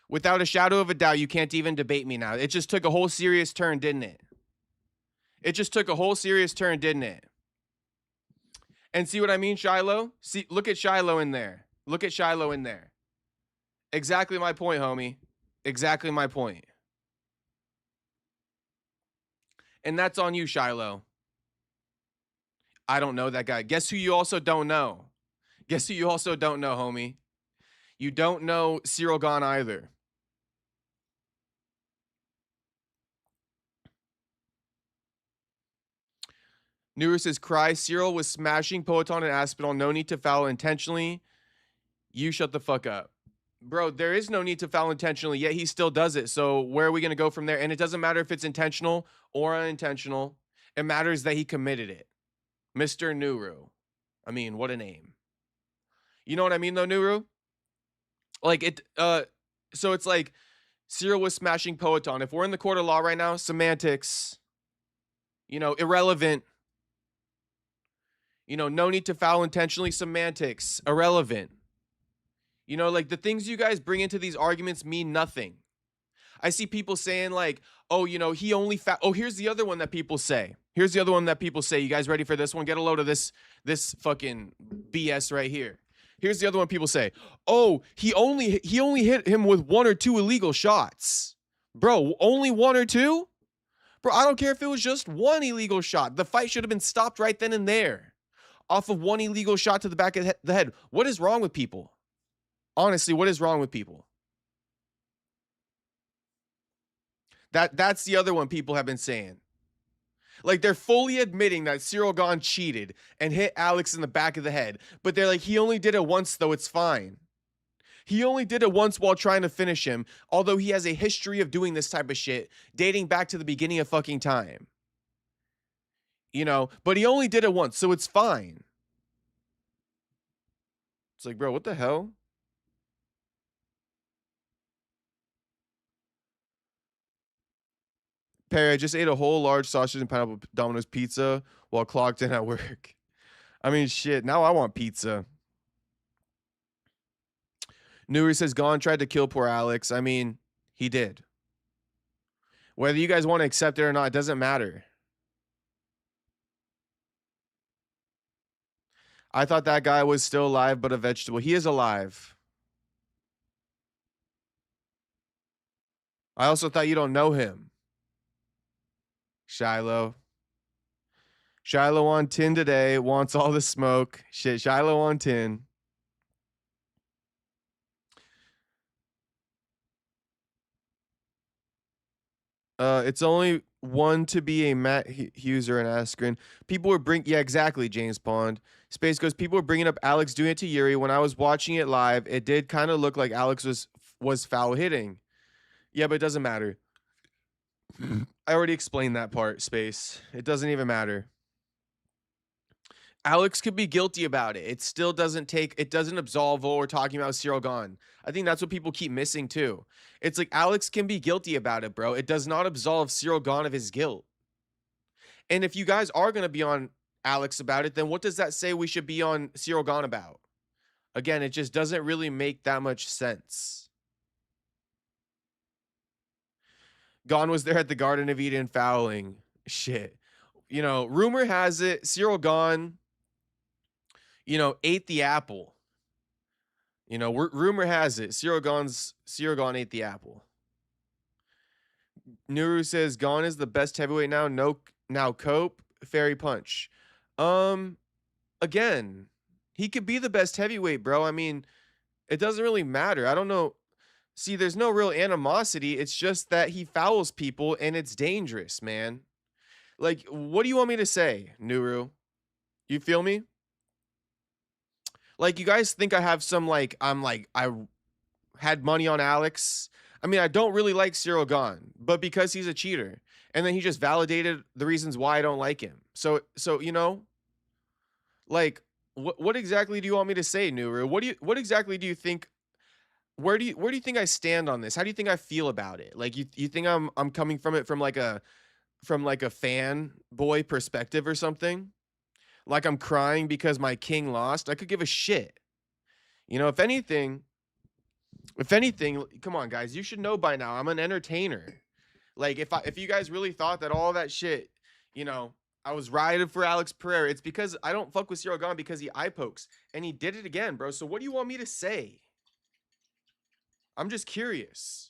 Without a shadow of a doubt, you can't even debate me now. It just took a whole serious turn, didn't it? It just took a whole serious turn, didn't it? And see what I mean, Shiloh? See, look at Shiloh in there. Look at Shiloh in there. Exactly my point, homie. Exactly my point. And that's on you, Shiloh. I don't know that guy. Guess who you also don't know? Guess who you also don't know, homie? You don't know Cyril Gahn either. Nuru says, cry. Cyril was smashing Poeton and Aspinall. No need to foul intentionally. You shut the fuck up. Bro, there is no need to foul intentionally, yet he still does it. So where are we going to go from there? And it doesn't matter if it's intentional or unintentional. It matters that he committed it. Mr. Nuru. I mean, what a name. You know what I mean, though, Nuru? Like, so it's like Cyril was smashing Poeton. If we're in the court of law right now, semantics, irrelevant. No need to foul intentionally, semantics, irrelevant. Like the things you guys bring into these arguments mean nothing. I see people saying like, oh, he only here's the other one that people say. Here's the other one that people say. You guys ready for this one? Get a load of this fucking BS right here. Here's the other one people say. Oh, he only hit him with 1 or 2 illegal shots. Bro, only 1 or 2? Bro, I don't care if it was just 1 illegal shot. The fight should have been stopped right then and there. Off of 1 illegal shot to the back of the head. What is wrong with people? Honestly, what is wrong with people? That's the other one people have been saying. Like, they're fully admitting that Cyril Gahn cheated and hit Alex in the back of the head. But they're like, he only did it once, though. It's fine. He only did it once while trying to finish him, although he has a history of doing this type of shit dating back to the beginning of fucking time. But he only did it once, so it's fine. It's like, bro, what the hell? Perry, I just ate a whole large sausage and pineapple Domino's pizza while clocked in at work. I mean, shit, now I want pizza. Nuri says, Gahn tried to kill poor Alex. I mean, he did. Whether you guys want to accept it or not, it doesn't matter. I thought that guy was still alive, but a vegetable. He is alive. I also thought you don't know him. Shiloh. Shiloh on 10 today. Wants all the smoke. Shit, Shiloh on 10. It's only one to be a Matt Huser and Askren. People were yeah, exactly, James Pond. Space goes, people were bringing up Alex doing it to Yuri. When I was watching it live, it did kind of look like Alex was foul hitting. Yeah, but it doesn't matter. I already explained that part, Space. It doesn't even matter. Alex could be guilty about it. It still doesn't absolve what we're talking about Cyril Gahn. I think that's what people keep missing too. It's like Alex can be guilty about it, bro. It does not absolve Cyril Gahn of his guilt. And if you guys are going to be on Alex about it, then what does that say we should be on Cyril Gahn about? Again, it just doesn't really make that much sense. Gahn was there at the Garden of Eden fouling. Shit. Rumor has it Cyril Gahn, ate the apple. Rumor has it Cyril Gahn ate the apple. Nuru says Gahn is the best heavyweight now. No, now Cope, Fairy Punch. Again, he could be the best heavyweight, bro. I mean, it doesn't really matter. I don't know. See, there's no real animosity. It's just that he fouls people and it's dangerous, man. Like, what do you want me to say, Nuru? You feel me? Like, you guys think I have some, like, I had money on Alex. I mean, I don't really like Cyril Gahn, but because he's a cheater, and then he just validated the reasons why I don't like him. So like, what exactly do you want me to say, Nuru? What exactly do you think? Where do you think I stand on this? How do you think I feel about it? Like, you think I'm coming from it from like a fan boy perspective or something? Like I'm crying because my king lost? I could give a shit. If anything, come on, guys, you should know by now. I'm an entertainer. Like, if you guys really thought that all that shit, you know, I was riding for Alex Pereira, it's because I don't fuck with Cyril Gahn because he eye pokes and he did it again, bro. So what do you want me to say? I'm just curious.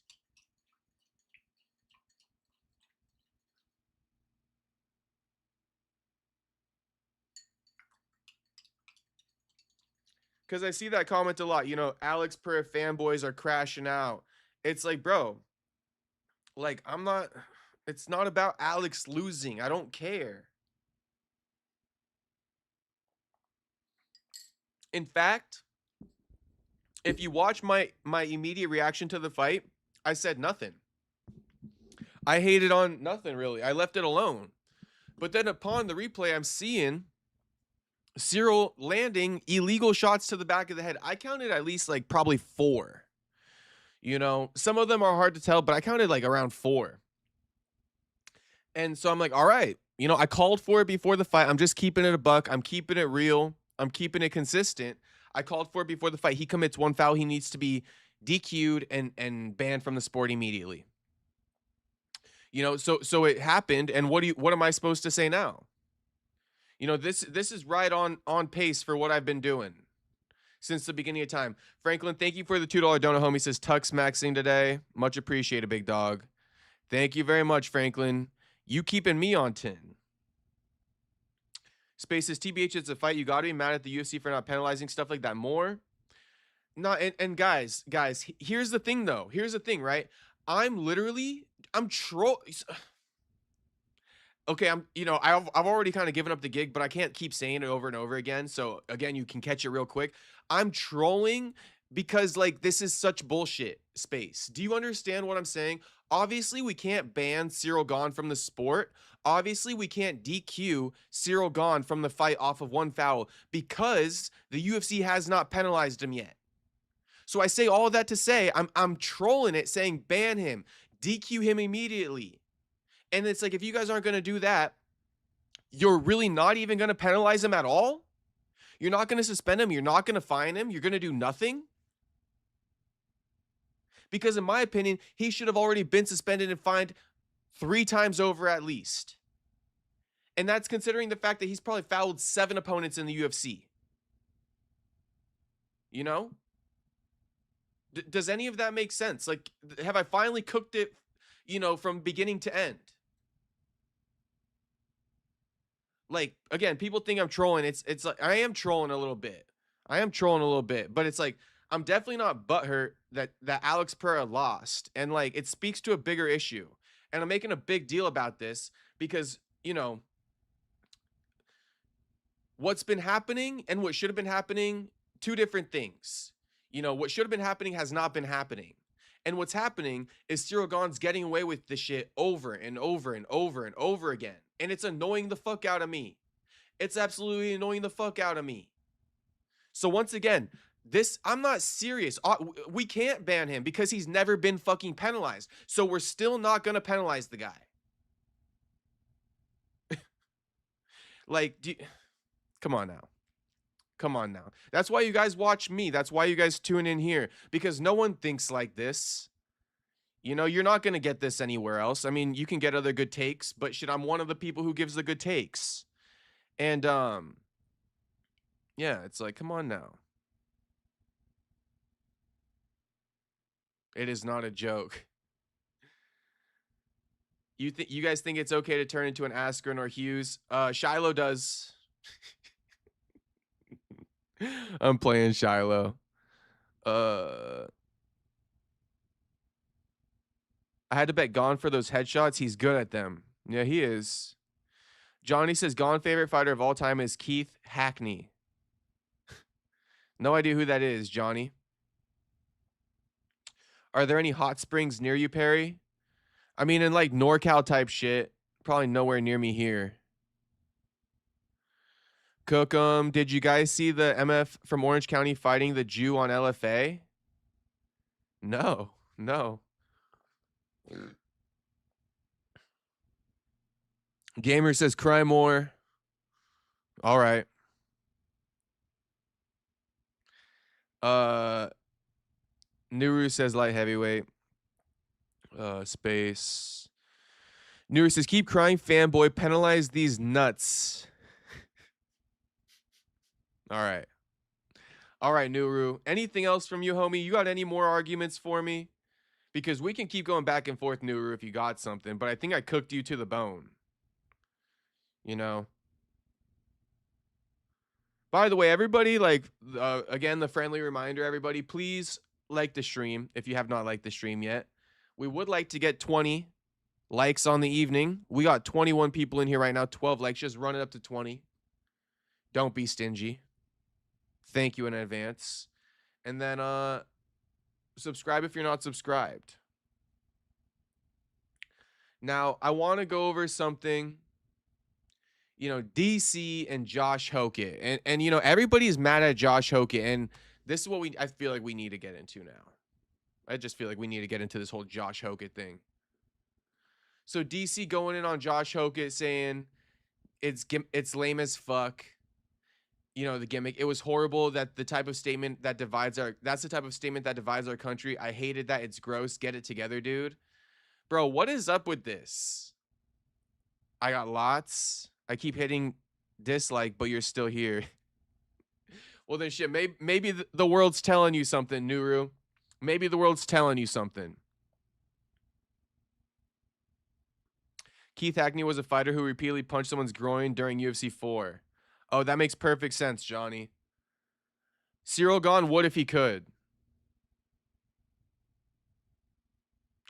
Because I see that comment a lot. Alex Pereira fanboys are crashing out. It's like, bro, like, it's not about Alex losing. I don't care. In fact, if you watch my immediate reaction to the fight, I said nothing. I hated on nothing really. I left it alone. But then upon the replay, I'm seeing Cyril landing illegal shots to the back of the head. I counted at least like probably 4. Some of them are hard to tell, but I counted like around 4. And so I'm like, all right, I called for it before the fight. I'm just keeping it a buck. I'm keeping it real. I'm keeping it consistent. I called for it before the fight. He commits one foul. He needs to be DQ'd and banned from the sport immediately. So it happened. And what am I supposed to say now? This is right on pace for what I've been doing since the beginning of time. Franklin, thank you for the $2 donut, homie. Says Tux maxing today. Much appreciated, big dog. Thank you very much, Franklin. You keeping me on 10. Spaces TBH, it's a fight. You got to be mad at the UFC for not penalizing stuff like that more. No, and guys, here's the thing though. Here's the thing, right? I'm troll. Okay, I've already kind of given up the gig, but I can't keep saying it over and over again. So again, you can catch it real quick. I'm trolling because like this is such bullshit space. Do you understand what I'm saying? Obviously, we can't ban Cyril Gahn from the sport. Obviously, we can't DQ Cyril Gahn from the fight off of one foul because the UFC has not penalized him yet. So I say all that to say I'm trolling it, saying ban him, DQ him immediately. And it's like, if you guys aren't going to do that, you're really not even going to penalize him at all? You're not going to suspend him? You're not going to fine him? You're going to do nothing? Because in my opinion, he should have already been suspended and fined 3 times over at least. And that's considering the fact that he's probably fouled 7 opponents in the UFC. Does any of that make sense? Like, have I finally cooked it, from beginning to end? Like, again, people think I'm trolling. It's like I am trolling a little bit. But it's like I'm definitely not butthurt that Alex Pereira lost. And like it speaks to a bigger issue. And I'm making a big deal about this because, what's been happening and what should have been happening, 2 different things. What should have been happening has not been happening. And what's happening is Cyril Gahn's getting away with this shit over and over and over and over again. And it's annoying the fuck out of me. It's absolutely annoying the fuck out of me. So once again, I'm not serious. We can't ban him because he's never been fucking penalized. So we're still not going to penalize the guy. Like, come on now. Come on now. That's why you guys watch me. That's why you guys tune in here. Because no one thinks like this. You're not going to get this anywhere else. I mean, you can get other good takes, but shit, I'm one of the people who gives the good takes. And, yeah, it's like, come on now. It is not a joke. You guys think it's okay to turn into an Askren or Hughes? Shiloh does. I'm playing Shiloh. I had to bet Gahn for those headshots. He's good at them. Yeah, he is. Johnny says Gahn favorite fighter of all time is Keith Hackney. No idea who that is, Johnny. Are there any hot springs near you, Perry? I mean, in like NorCal type shit. Probably nowhere near me here. Cookum, did you guys see the MF from Orange County fighting the Jew on LFA? No, no. Gamer says cry more. All right. Uh Nuru says light heavyweight. Space. Nuru says keep crying, fanboy. Penalize these nuts. All right. All right, Nuru. Anything else from you, homie? You got any more arguments for me? Because we can keep going back and forth, Nuru, if you got something. But I think I cooked you to the bone. You know? By the way, everybody, like, again, the friendly reminder, everybody, please like the stream if you have not liked the stream yet. We would like to get 20 likes on the evening. We got 21 people in here right now, 12 likes. Just run it up to 20. Don't be stingy. Thank you in advance. And then subscribe if you're not subscribed. Now, I want to go over something. You know, DC and Josh Hokit. And you know, everybody's mad at Josh Hokit. And this is what I feel like we need to get into now. I just feel like we need to get into this whole Josh Hokit thing. So DC going in on Josh Hokit saying it's lame as fuck. You know, the gimmick. It was horrible. That's the type of statement that divides our country. I hated that. It's gross. Get it together, dude. Bro, what is up with this? I got lots. I keep hitting dislike, but you're still here. Well, then shit, maybe the world's telling you something, Nuru. Maybe the world's telling you something. Keith Hackney was a fighter who repeatedly punched someone's groin during UFC 4. Oh, that makes perfect sense, Johnny. Cyril Gahn would if he could.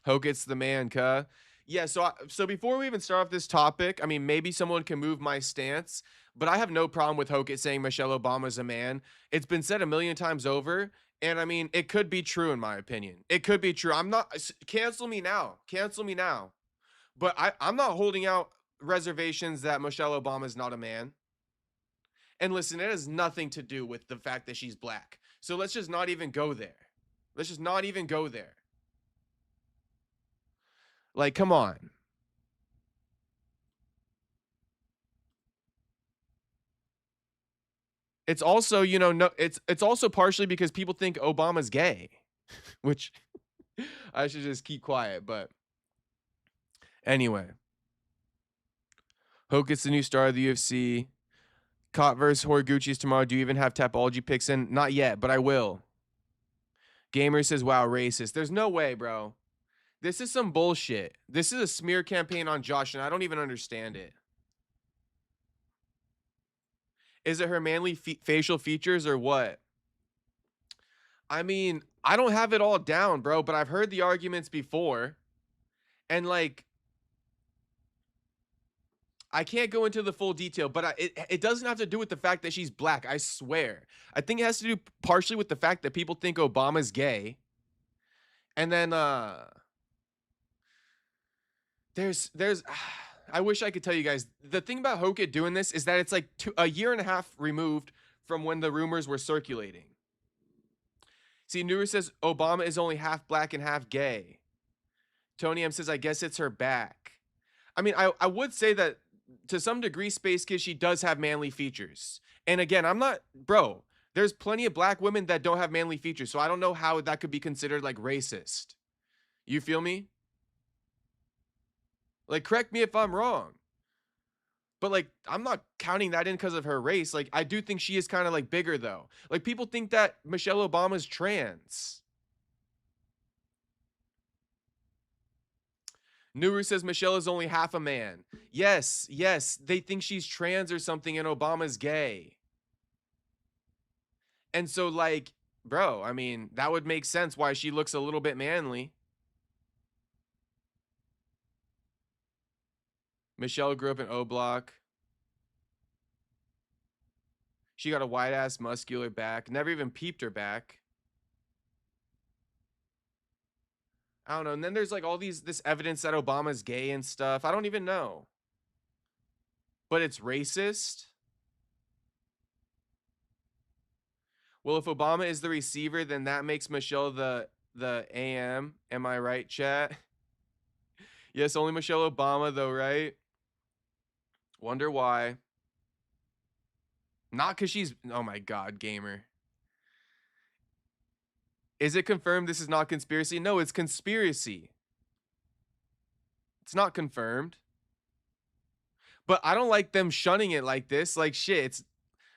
Hokit's the man, cuh. Yeah, so before we even start off this topic, I mean, maybe someone can move my stance, but I have no problem with Hokit saying Michelle Obama's a man. It's been said a million times over, and I mean, it could be true in my opinion. It could be true. I'm not cancel me now. Cancel me now. But I'm not holding out reservations that Michelle Obama is not a man. And listen, it has nothing to do with the fact that she's black. So let's just not even go there. Let's just not even go there. Like, come on. It's also, you know, no, it's also partially because people think Obama's gay, which I should just keep quiet. But anyway, Hokit's the new star of the UFC. Cot versus Horiguchi's tomorrow. Do you even have Tapology picks in? Not yet, but I will. Gamer says, wow, racist. There's no way, bro. This is some bullshit. This is a smear campaign on Josh, and I don't even understand it. Is it her manly facial features or what? I mean, I don't have it all down, bro, but I've heard the arguments before. And like, I can't go into the full detail, but it doesn't have to do with the fact that she's black. I swear. I think it has to do partially with the fact that people think Obama's gay. And then there's I wish I could tell you guys. The thing about Hokit doing this is that it's like a year and a half removed from when the rumors were circulating. See, Nuru says Obama is only half black and half gay. Tony M says, I guess it's her back. I mean, I would say that to some degree, Space Kid, she does have manly features. And again, I'm not, bro, there's plenty of black women that don't have manly features. So I don't know how that could be considered like racist. You feel me? Like, correct me if I'm wrong. But like, I'm not counting that in because of her race. Like, I do think she is kind of like bigger though. Like, people think that Michelle Obama's trans. Nuru says Michelle is only half a man. Yes, yes. They think she's trans or something and Obama's gay. And so like, bro, I mean, that would make sense why she looks a little bit manly. Michelle grew up in O Block. She got a white ass muscular back. Never even peeped her back. I don't know. And then there's like all this evidence that Obama's gay and stuff. I don't even know. But it's racist. Well, if Obama is the receiver, then that makes Michelle the AM. Am I right, chat? Yes, only Michelle Obama though, right? Wonder why. Not because she's, oh my God, gamer. Is it confirmed this is not conspiracy? No, it's conspiracy. It's not confirmed. But I don't like them shunning it like this. Like, shit,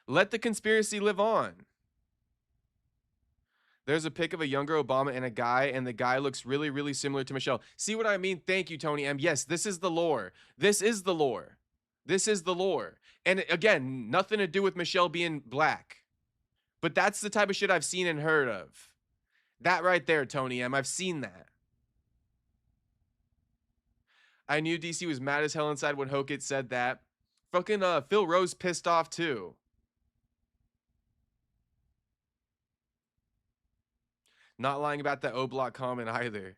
let the conspiracy live on. There's a pic of a younger Obama and a guy, and the guy looks really, really similar to Michelle. See what I mean? Thank you, Tony M. Yes, this is the lore. This is the lore. This is the lore. And again, nothing to do with Michelle being black. But that's the type of shit I've seen and heard of. That right there, Tony M. I've seen that. I knew DC was mad as hell inside when Hokit said that. Fucking Phil Rose pissed off too. Not lying about that O-Block comment either.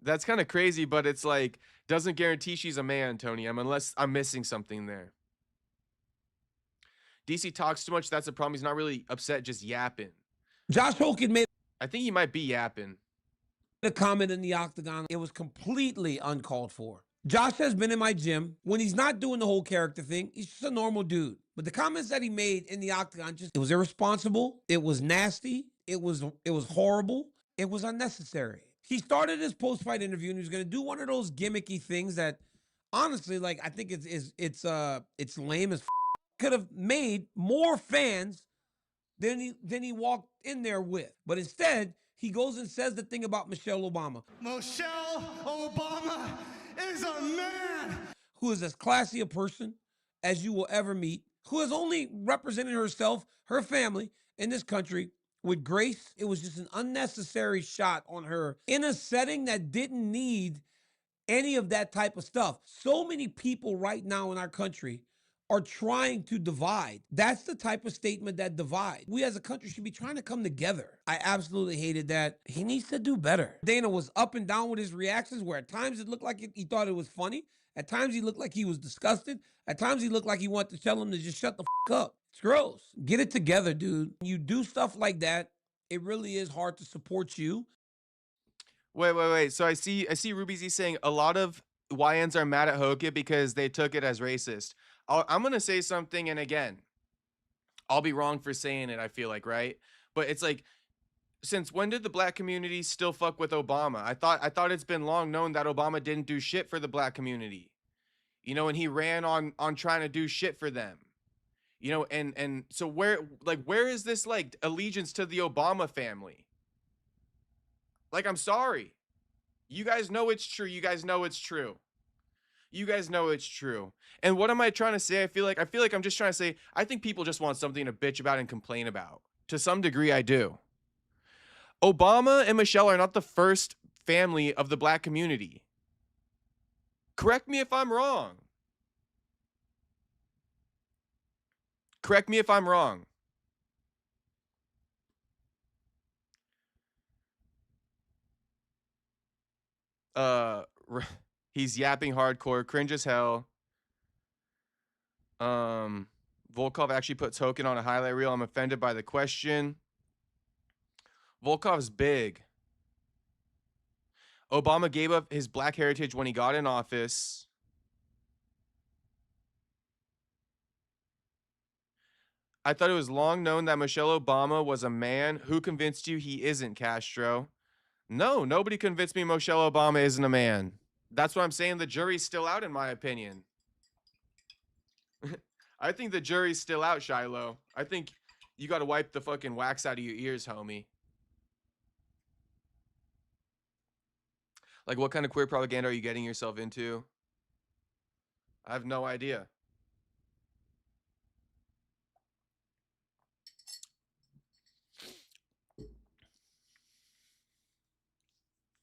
That's kind of crazy, but it's like, doesn't guarantee she's a man, Tony M, unless I'm missing something there. DC talks too much. That's a problem. He's not really upset, just yapping. Josh Hokit made I think he might be yapping. a comment in the octagon. It was completely uncalled for. Josh has been in my gym. When he's not doing the whole character thing, he's just a normal dude. But the comments that he made in the octagon, it was irresponsible. It was nasty. It was horrible. It was unnecessary. He started his post-fight interview and he was going to do one of those gimmicky things that, honestly, like, I think it's lame as could have made more fans than he walked in there with. But instead, he goes and says the thing about Michelle Obama. Michelle Obama is a man Who is as classy a person as you will ever meet, who has only represented herself, her family in this country with grace. It was just an unnecessary shot on her in a setting that didn't need any of that type of stuff. So many people right now in our country are trying to divide. That's the type of statement that divides. We as a country should be trying to come together. I absolutely hated that. He needs to do better. Dana was up and down with his reactions, where at times it looked like he thought it was funny. At times he looked like he was disgusted. At times he looked like he wanted to tell him to just shut the up. It's gross. Get it together, dude. You do stuff like that, it really is hard to support you. Wait. So I see Ruby Z saying a lot of YNs are mad at Hokit because they took it as racist. I'm going to say something, and again, I'll be wrong for saying it, I feel like, right? But it's like, since when did the black community still fuck with Obama? I thought it's been long known that Obama didn't do shit for the black community. You know, and he ran on trying to do shit for them. You know, and so where is this like allegiance to the Obama family? Like, I'm sorry. You guys know it's true. You guys know it's true. You guys know it's true. And what am I trying to say? I feel like I'm just trying to say, I think people just want something to bitch about and complain about. To some degree, I do. Obama and Michelle are not the first family of the black community. Correct me if I'm wrong. Correct me if I'm wrong. He's yapping hardcore, cringe as hell. Volkov actually puts Hokit on a highlight reel. I'm offended by the question. Volkov's big. Obama gave up his black heritage when he got in office. I thought it was long known that Michelle Obama was a man. Who convinced you he isn't, Castro? No, nobody convinced me Michelle Obama isn't a man. That's what I'm saying. The jury's still out, in my opinion. I think the jury's still out, Shiloh. I think you got to wipe the fucking wax out of your ears, homie. Like, what kind of queer propaganda are you getting yourself into? I have no idea.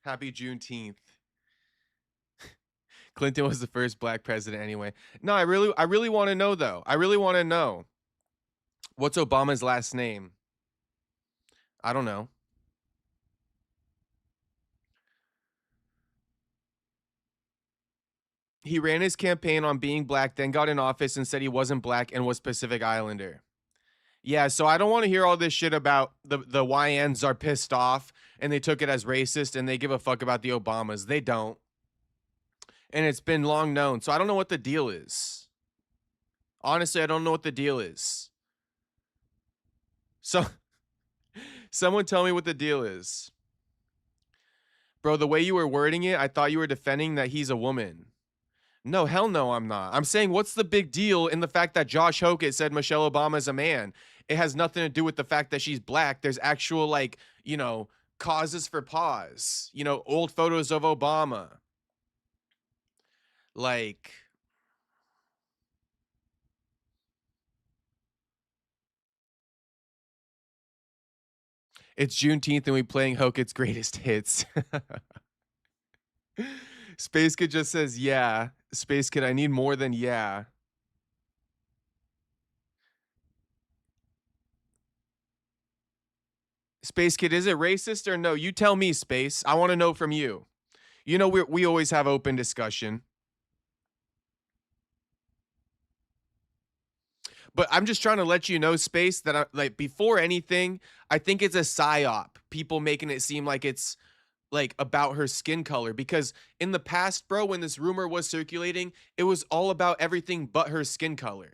Happy Juneteenth. Clinton was the first black president anyway. No, I really want to know though. I really want to know. What's Obama's last name? I don't know. He ran his campaign on being black, then got in office and said he wasn't black and was Pacific Islander. Yeah, so I don't want to hear all this shit about the YNs are pissed off and they took it as racist and they give a fuck about the Obamas. They don't. And it's been long known. So I don't know what the deal is. Honestly, I don't know what the deal is. So someone tell me what the deal is. Bro, the way you were wording it, I thought you were defending that he's a woman. No, hell no, I'm not. I'm saying what's the big deal in the fact that Josh Hokit said Michelle Obama is a man? It has nothing to do with the fact that she's black. There's actual, like, you know, causes for pause. You know, old photos of Obama. Like, it's Juneteenth and we playing Hokit's greatest hits. Space Kid just says, yeah. Space Kid, I need more than yeah. Space Kid, is it racist or no? You tell me, Space. I want to know from you. You know, we always have open discussion. But I'm just trying to let you know, Space, that like before anything, I think it's a psyop. People making it seem like it's like about her skin color, because in the past, bro, when this rumor was circulating, it was all about everything but her skin color.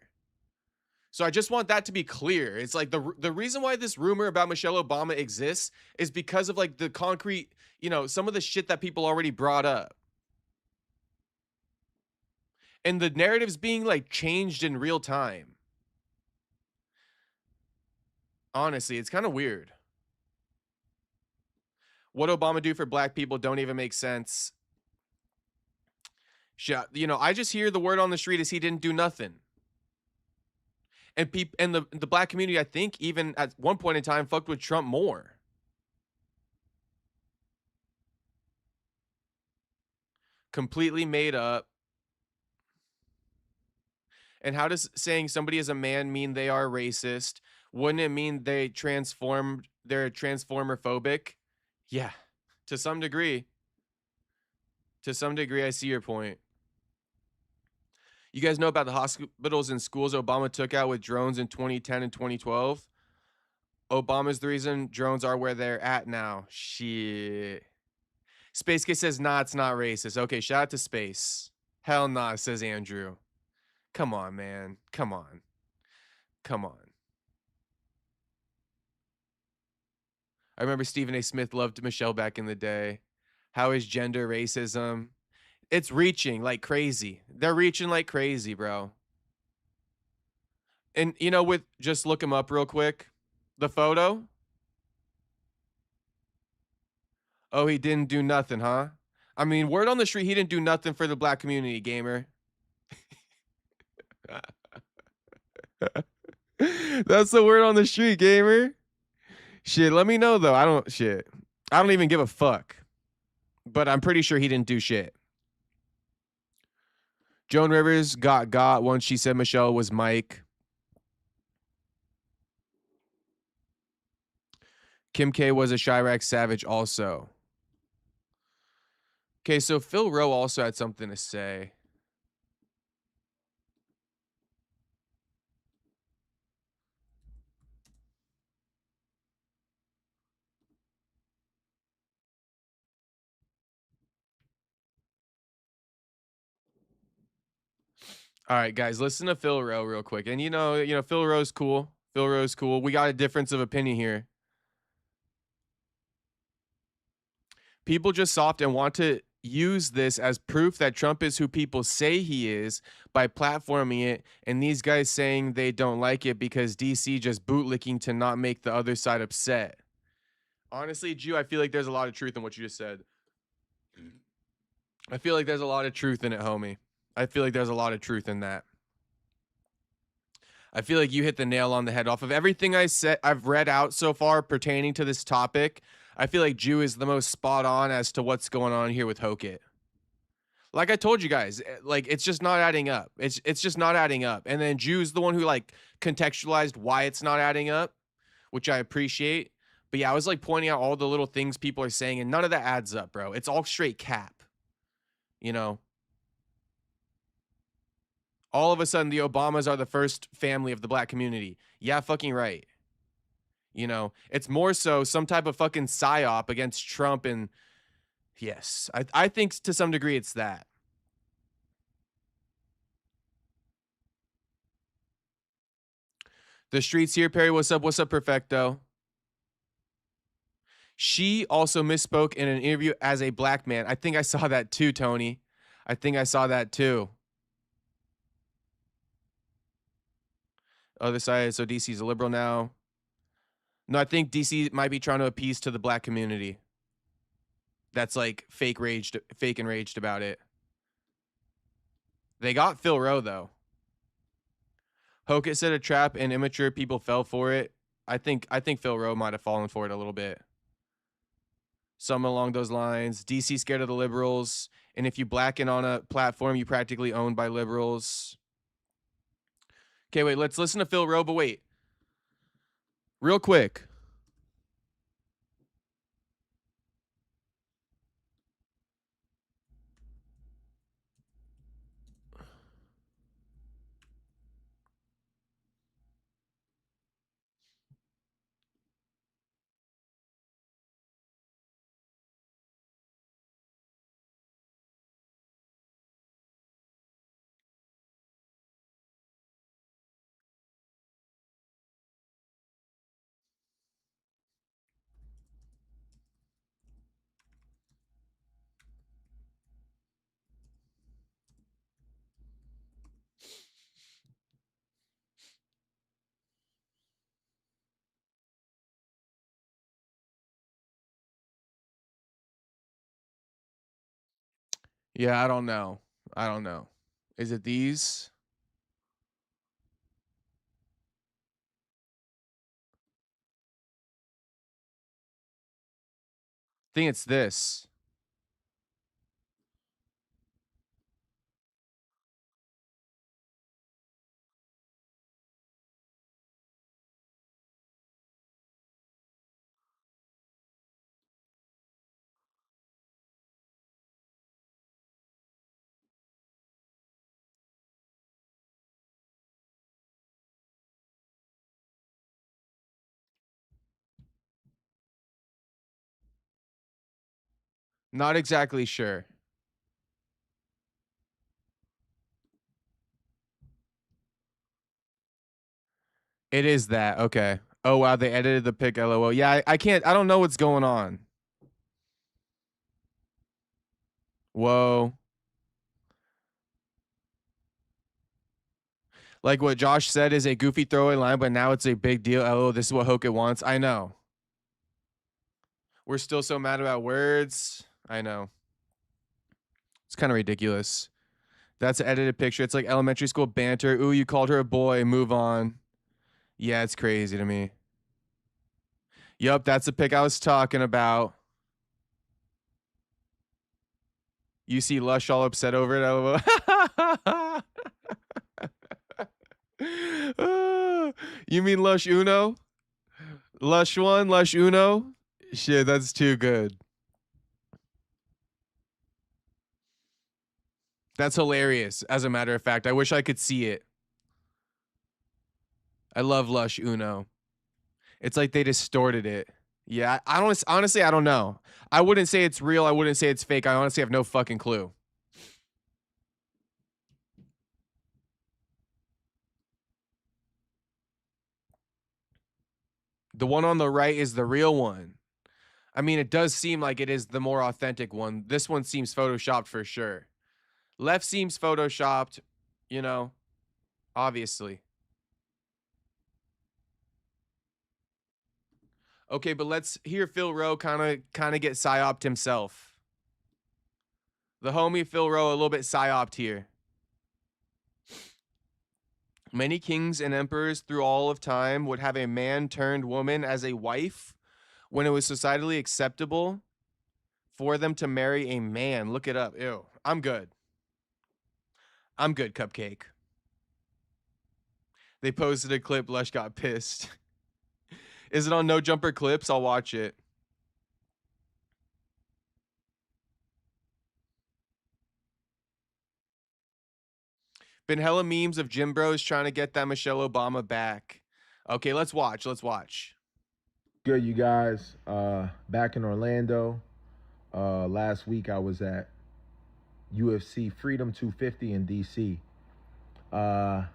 So I just want that to be clear. It's like the reason why this rumor about Michelle Obama exists is because of like the concrete, you know, some of the shit that people already brought up. And the narrative's being like changed in real time. Honestly, it's kind of weird. What Obama do for black people don't even make sense. You know, I just hear the word on the street is he didn't do nothing. And people and the black community, I think, even at one point in time, fucked with Trump more. Completely made up. And how does saying somebody is a man mean they are racist? Wouldn't it mean they're transformer-phobic? Yeah, to some degree. To some degree, I see your point. You guys know about the hospitals and schools Obama took out with drones in 2010 and 2012? Obama's the reason drones are where they're at now. Shit. Space Kid says, nah, it's not racist. Okay, shout out to Space. Hell nah, says Andrew. Come on, man. Come on. Come on. I remember Stephen A. Smith loved Michelle back in the day. How is gender racism? It's reaching like crazy. They're reaching like crazy, bro. And, you know, just look him up real quick. The photo. Oh, he didn't do nothing, huh? I mean, word on the street, he didn't do nothing for the black community, gamer. That's the word on the street, gamer. Shit, let me know, though. I don't even give a fuck. But I'm pretty sure he didn't do shit. Joan Rivers got once she said Michelle was Mike. Kim K was a Chirac Savage also. Okay, so Phil Rowe also had something to say. All right, guys, listen to Phil Rowe real quick. And you know, Phil Rowe's cool. Phil Rowe's cool. We got a difference of opinion here. People just soft and want to use this as proof that Trump is who people say he is by platforming it, and these guys saying they don't like it because DC just bootlicking to not make the other side upset. Honestly, Jew, I feel like there's a lot of truth in what you just said. I feel like there's a lot of truth in it, homie. I feel like there's a lot of truth in that. I feel like you hit the nail on the head. Off of everything I've read out so far pertaining to this topic, I feel like Jew is the most spot on as to what's going on here with Hokit. Like I told you guys, like it's just not adding up. It's just not adding up. And then Ju's the one who like contextualized why it's not adding up, which I appreciate. But yeah, I was like pointing out all the little things people are saying, and none of that adds up, bro. It's all straight cap. You know, all of a sudden the Obamas are the first family of the black community. Yeah, fucking right. You know, it's more so some type of fucking psyop against Trump. And yes, I think to some degree it's that. The streets here, Perry. What's up? What's up, Perfecto? She also misspoke in an interview as a black man. I think I saw that too, Tony. I think I saw that too. Other side, so DC's a liberal now. No, I think DC might be trying to appease to the black community. That's like fake enraged about it. They got Phil Rowe though. Hokit said a trap and immature people fell for it. I think Phil Rowe might have fallen for it a little bit. Something along those lines. DC scared of the liberals, and if you blacken on a platform, you practically owned by liberals. Okay, wait, let's listen to Phil Rowe, but wait. Real quick. Yeah, I don't know. I don't know. Is it these? I think it's this. Not exactly sure. It is that. Okay. Oh, wow. They edited the pic. LOL. Yeah, I can't. I don't know what's going on. Whoa. Like what Josh said is a goofy throwaway line, but now it's a big deal. LOL. This is what Hokit wants. I know. We're still so mad about words. I know. It's kind of ridiculous. That's an edited picture. It's like elementary school banter. Ooh, you called her a boy. Move on. Yeah, it's crazy to me. Yup, that's the pic I was talking about. You see Lush all upset over it. You mean Lush Uno? Lush 1, Lush Uno? Shit, that's too good. That's hilarious, as a matter of fact. I wish I could see it. I love Lush Uno. It's like they distorted it. Yeah, I don't honestly, I don't know. I wouldn't say it's real. I wouldn't say it's fake. I honestly have no fucking clue. The one on the right is the real one. I mean, it does seem like it is the more authentic one. This one seems photoshopped for sure. Left seems photoshopped, you know, obviously. Okay, but let's hear Phil Rowe kind of get psyoped himself. The homie Phil Rowe a little bit psyoped here. Many kings and emperors through all of time would have a man turned woman as a wife when it was societally acceptable for them to marry a man. Look it up. Ew. I'm good. I'm good, Cupcake. They posted a clip. Lesh got pissed. Is it on No Jumper Clips? I'll watch it. Been hella memes of Jim Bros trying to get that Michelle Obama back. Okay, let's watch. Let's watch. Good, you guys. Back in Orlando. Last week I was at UFC Freedom 250 in DC.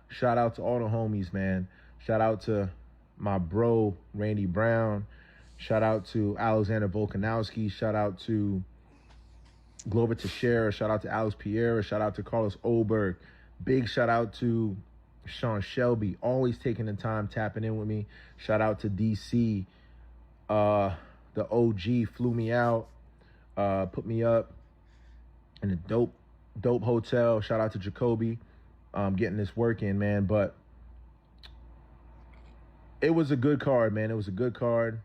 Shout out to all the homies, man. Shout out to my bro Randy Brown. Shout out to Alexander Volkanovski. Shout out to Glover Teixeira. Shout out to Alex Pereira. Shout out to Carlos Oberg. Big shout out to Sean Shelby, always taking the time, tapping in with me. Shout out to DC. The OG flew me out, put me up in a dope hotel. Shout out to Jacoby, getting this work in, man. But it was a good card, man. It was a good card.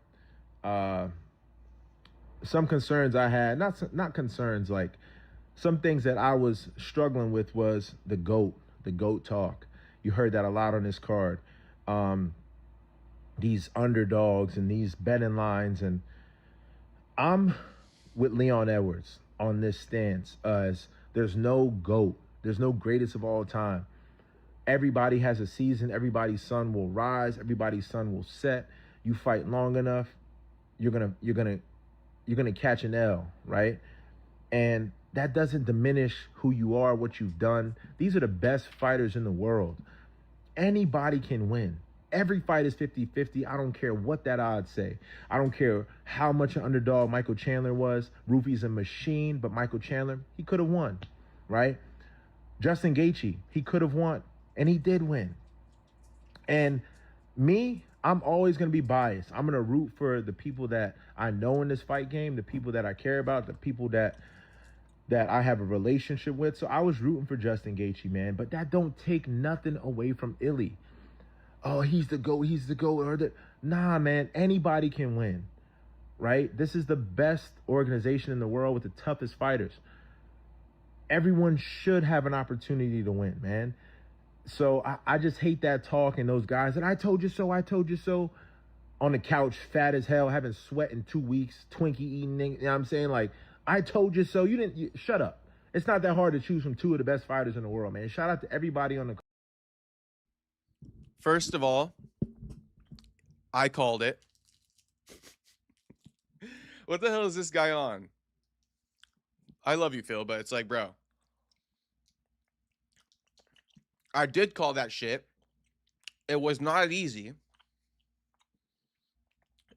Some concerns I had, not concerns, like some things that I was struggling with was the GOAT talk. You heard that a lot on this card. These underdogs and these betting lines, and I'm with Leon Edwards on this stance as there's no GOAT. There's no greatest of all time. Everybody has a season. Everybody's sun will rise. Everybody's sun will set. You fight long enough, you're gonna catch an L, right? And that doesn't diminish who you are, what you've done. These are the best fighters in the world. Anybody can win. Every fight is 50-50. I don't care what that odds say. I don't care how much an underdog Michael Chandler was. Rufy's a machine, but Michael Chandler, he could have won, right? Justin Gaethje, he could have won, and he did win. And me, I'm always going to be biased. I'm going to root for the people that I know in this fight game, the people that I care about, the people that I have a relationship with. So I was rooting for Justin Gaethje, man. But that don't take nothing away from Illy. Oh, he's the GOAT. Nah, man, anybody can win, right? This is the best organization in the world with the toughest fighters. Everyone should have an opportunity to win, man. So I just hate that talk and those guys that I told you so on the couch, fat as hell, haven't sweat in 2 weeks, Twinkie eating, you know what I'm saying? Like, I told you so. Shut up. It's not that hard to choose from two of the best fighters in the world, man. Shout out to everybody on the. First of all, I called it. What the hell is this guy on? I love you, Phil, but it's like, bro. I did call that shit. It was not easy.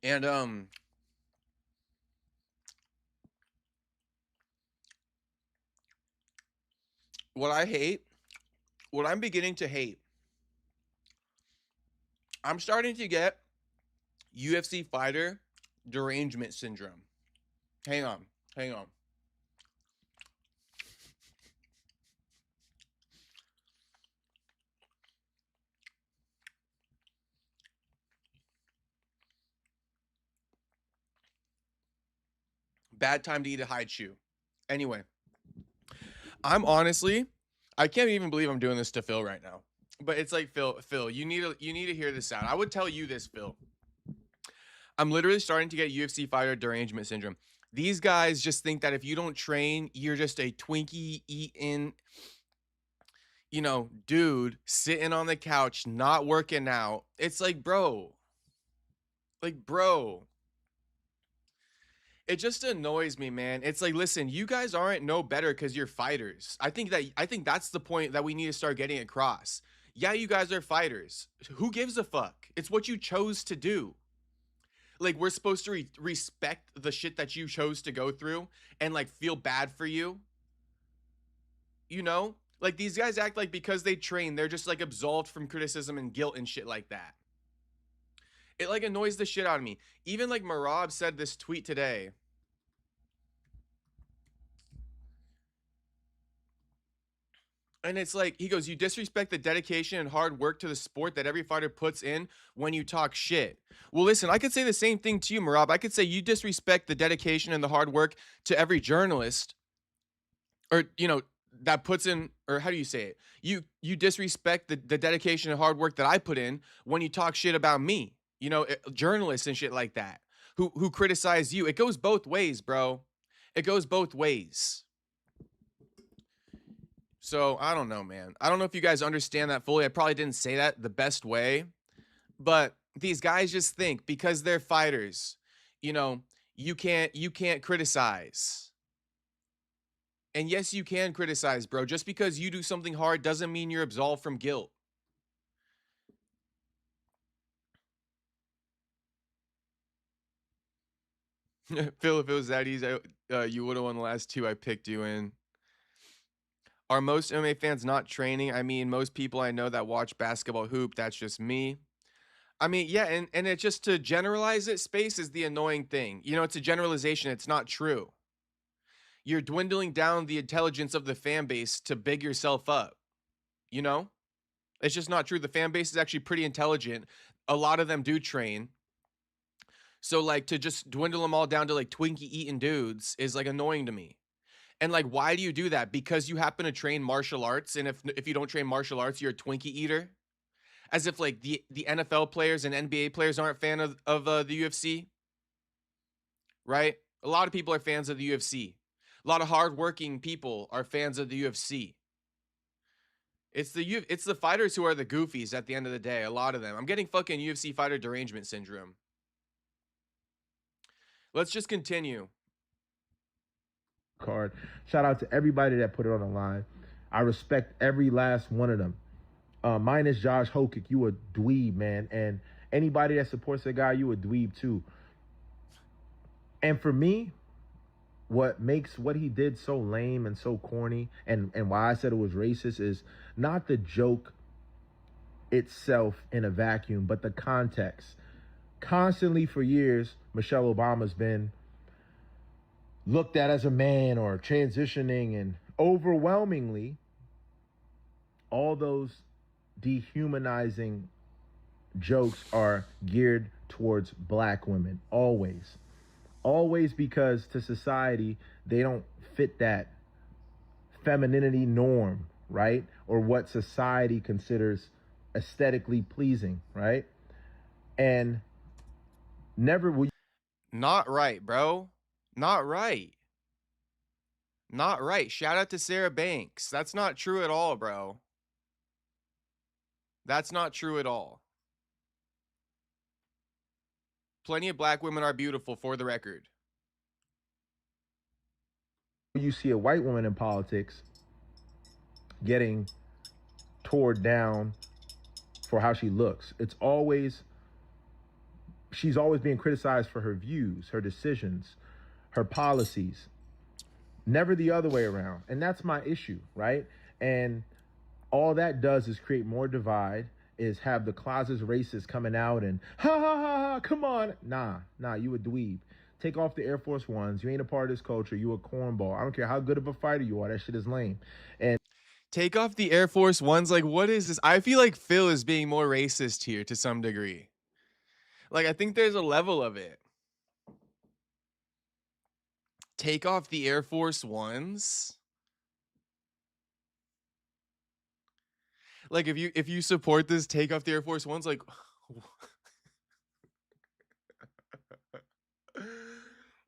And, what I'm beginning to hate, I'm starting to get UFC fighter derangement syndrome. Hang on. Bad time to eat a hide shoe. Anyway, I can't even believe I'm doing this to Phil right now. But it's like, Phil, you need to hear this out. I would tell you this, Phil. I'm literally starting to get UFC fighter derangement syndrome. These guys just think that if you don't train, you're just a Twinkie eating, dude sitting on the couch, not working out. It's like, bro. It just annoys me, man. It's like, listen, you guys aren't no better because you're fighters. I think that's the point that we need to start getting across. Yeah, you guys are fighters. Who gives a fuck? It's what you chose to do. Like, we're supposed to respect the shit that you chose to go through and, like, feel bad for you. Like, these guys act like because they train, they're just, like, absolved from criticism and guilt and shit like that. It, like, annoys the shit out of me. Even, like, Marab said this tweet today. And it's like, he goes, you disrespect the dedication and hard work to the sport that every fighter puts in when you talk shit. Well, listen, I could say the same thing to you, Marab. I could say you disrespect the dedication and the hard work to every journalist or, that puts in or how do you say it? You disrespect the dedication and hard work that I put in when you talk shit about me. You know, journalists and shit like that who criticize you. It goes both ways, bro. It goes both ways. So I don't know, man. I don't know if you guys understand that fully. I probably didn't say that the best way, but these guys just think because they're fighters, you know, you can't criticize. And yes, you can criticize, bro. Just because you do something hard doesn't mean you're absolved from guilt. Phil, if it was that easy, you would have won the last two I picked you in. Are most MMA fans not training? I mean, most people I know that watch basketball hoop, that's just me. I mean, yeah, and it's just to generalize it, space is the annoying thing. You know, it's a generalization, it's not true. You're dwindling down the intelligence of the fan base to big yourself up. You know? It's just not true. The fan base is actually pretty intelligent. A lot of them do train. So like to just dwindle them all down to like Twinkie eating dudes is like annoying to me. And like, why do you do that? Because you happen to train martial arts, and if you don't train martial arts, you're a Twinkie eater. As if like the NFL players and NBA players aren't fan of the UFC, right? A lot of people are fans of the UFC. A lot of hardworking people are fans of the UFC. It's the fighters who are the goofies at the end of the day. A lot of them. I'm getting fucking UFC fighter derangement syndrome. Let's just continue. Card. Shout out to everybody that put it on the line. I respect every last one of them. Minus Josh Hokit, you a dweeb, man. And anybody that supports that guy, you a dweeb too. And for me, what makes what he did so lame and so corny, and why I said it was racist, is not the joke itself in a vacuum, but the context. Constantly for years, Michelle Obama's been looked at as a man or transitioning, and overwhelmingly, all those dehumanizing jokes are geared towards black women, always. Always, because to society, they don't fit that femininity norm, right? Or what society considers aesthetically pleasing, right? And never will. Not right, bro. Not right. Not right. Shout out to Sarah Banks. That's not true at all, bro. That's not true at all. Plenty of black women are beautiful, for the record. You see a white woman in politics getting torn down for how she looks. She's always being criticized for her views, her decisions, her policies. Never the other way around. And that's my issue, right? And all that does is create more divide, is have the closet racists coming out and ha ha ha ha, come on. Nah, you a dweeb. Take off the Air Force Ones. You ain't a part of this culture. You a cornball. I don't care how good of a fighter you are. That shit is lame. And take off the Air Force Ones. Like, what is this? I feel like Phil is being more racist here to some degree. Like, I think there's a level of it. Take off the Air Force Ones. Like, if you support this, take off the Air Force Ones. Like,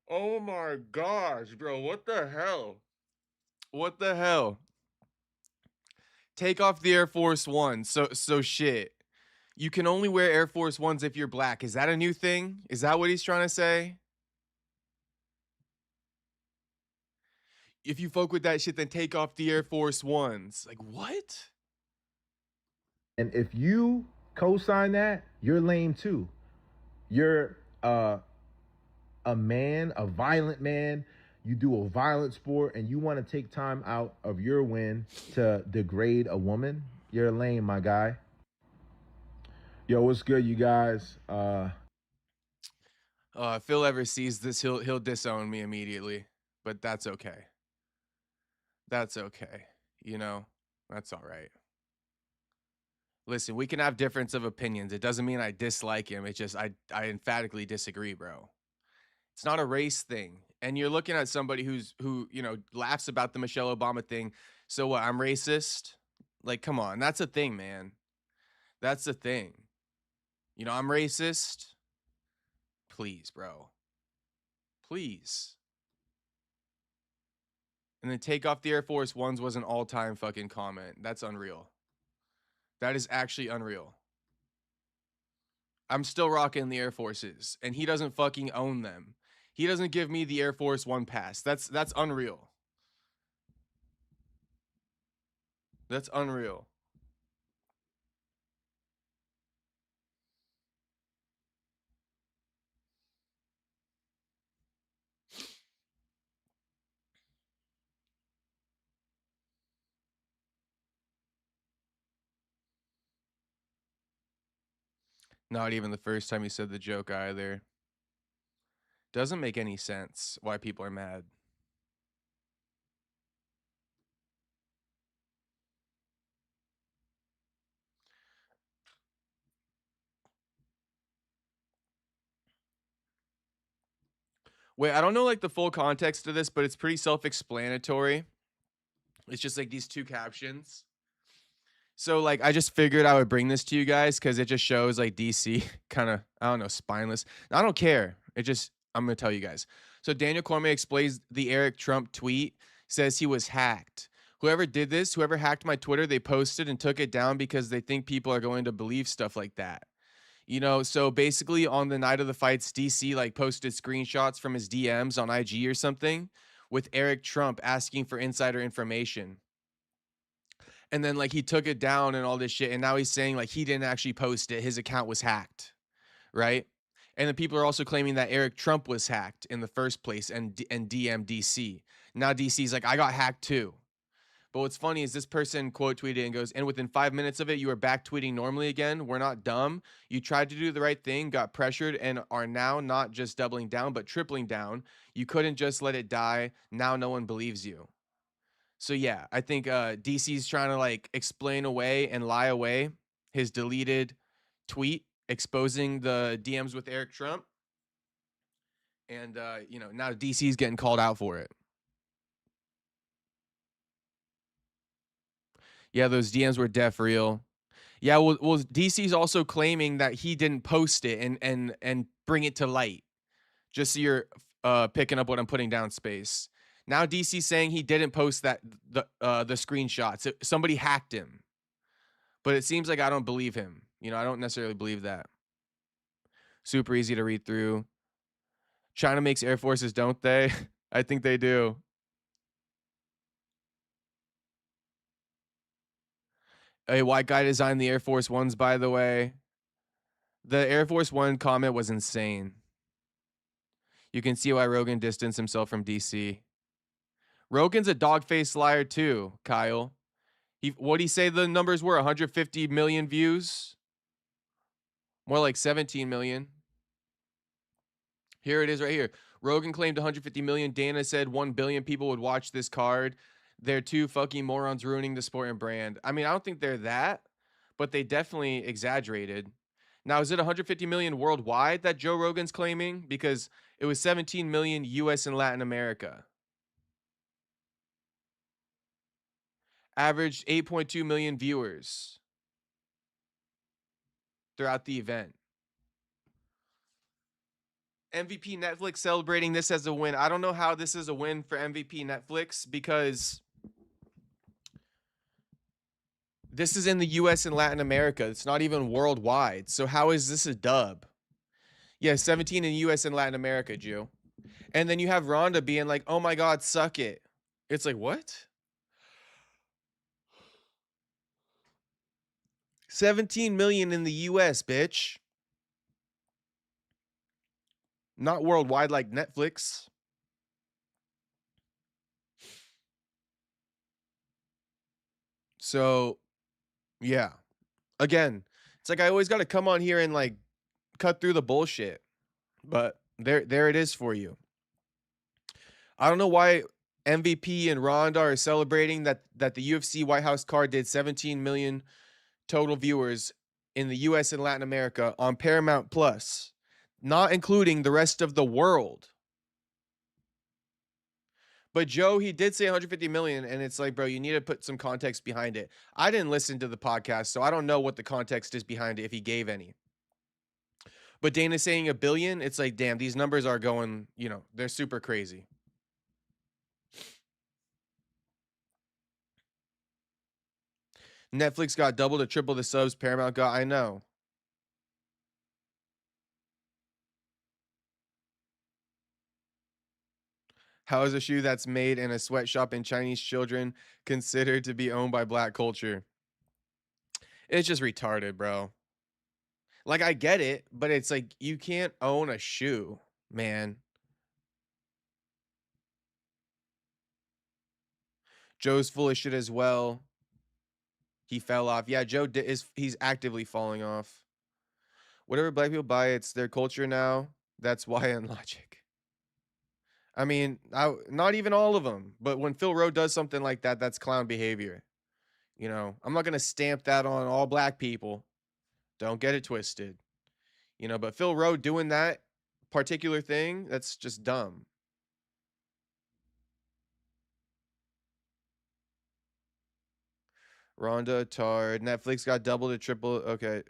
oh my gosh, bro, what the hell? What the hell? Take off the Air Force Ones. So shit. You can only wear Air Force Ones if you're black. Is that a new thing? Is that what he's trying to say? If you fuck with that shit, then take off the Air Force Ones. Like, what? And if you co-sign that, you're lame too. You're a man, a violent man. You do a violent sport, and you want to take time out of your win to degrade a woman. You're lame, my guy. Yo, what's good, you guys? If Phil ever sees this, he'll disown me immediately. But that's okay. That's okay. You know, that's all right. Listen, we can have difference of opinions. It doesn't mean I dislike him. It's just I emphatically disagree, bro. It's not a race thing. And you're looking at somebody who, you know, laughs about the Michelle Obama thing. So what? I'm racist? Like, come on. That's a thing, man. That's the thing. You know, I'm racist. Please, bro. Please. And then take off the Air Force Ones was an all-time fucking comment. That's unreal. That is actually unreal. I'm still rocking the Air Forces, and he doesn't fucking own them. He doesn't give me the Air Force One pass. That's unreal. That's unreal. Not even the first time he said the joke either. Doesn't make any sense why people are mad. Wait, I don't know like the full context of this, but it's pretty self-explanatory. It's just like these two captions. So like I just figured I would bring this to you guys because it just shows like DC kind of, I don't know, spineless. I don't care. I'm gonna tell you guys. So Daniel Cormier explains the Eric Trump tweet, says he was hacked. Whoever did this, whoever hacked my Twitter, they posted and took it down because they think people are going to believe stuff like that. You know, so basically on the night of the fights, DC like posted screenshots from his DMs on IG or something with Eric Trump asking for insider information. And then like he took it down and all this shit. And now he's saying like he didn't actually post it. His account was hacked. Right. And then people are also claiming that Eric Trump was hacked in the first place and DM DC. Now DC's like, I got hacked too. But what's funny is this person quote tweeted and goes, and within 5 minutes of it, you are back tweeting normally again. We're not dumb. You tried to do the right thing, got pressured, and are now not just doubling down, but tripling down. You couldn't just let it die. Now no one believes you. So yeah, I think DC's trying to like explain away and lie away his deleted tweet exposing the DMs with Eric Trump. And you know, now DC's getting called out for it. Yeah, those DMs were def real. Yeah, well, DC's also claiming that he didn't post it and bring it to light. Just so you're picking up what I'm putting down, Space. Now DC's saying he didn't post the screenshots. Somebody hacked him. But it seems like I don't believe him. You know, I don't necessarily believe that. Super easy to read through. China makes Air Forces, don't they? I think they do. A white guy designed the Air Force Ones, by the way. The Air Force One comment was insane. You can see why Rogan distanced himself from DC. Rogan's a dog-faced liar too, Kyle. What'd he say the numbers were? 150 million views? More like 17 million. Here it is right here. Rogan claimed 150 million. Dana said 1 billion people would watch this card. They're two fucking morons ruining the sport and brand. I mean, I don't think they're that, but they definitely exaggerated. Now, is it 150 million worldwide that Joe Rogan's claiming? Because it was 17 million US and Latin America. Averaged 8.2 million viewers throughout the event. MVP Netflix celebrating this as a win. I don't know how this is a win for MVP Netflix because this is in the US and Latin America. It's not even worldwide. So how is this a dub? Yeah, 17 in US and Latin America, Joe. And then you have Rhonda being like, oh my God, suck it. It's like, what? 17 million in the US, bitch. Not worldwide like Netflix. So, yeah. Again, it's like I always got to come on here and like cut through the bullshit. But there it is for you. I don't know why MVP and Ronda are celebrating that the UFC White House card did 17 million total viewers in the US and Latin America on Paramount Plus, not including the rest of the world. But Joe, he did say 150 million, and it's like, bro, you need to put some context behind it. I didn't listen to the podcast, so I don't know what the context is behind it if he gave any. But Dana saying $1 billion, it's like, damn, these numbers are going, they're super crazy. Netflix got double to triple the subs Paramount got. I know. How is a shoe that's made in a sweatshop in Chinese children considered to be owned by black culture? It's just retarded, bro. Like, I get it, but it's like, you can't own a shoe, man. Joe's full of shit as well. He fell off. Yeah, Joe he's actively falling off. Whatever black people buy, it's their culture now. That's why on logic. I mean, not even all of them, but when Phil Rowe does something like that, that's clown behavior. I'm not going to stamp that on all black people. Don't get it twisted. But Phil Rowe doing that particular thing, that's just dumb. Rhonda Tard. Netflix got double to triple. Okay.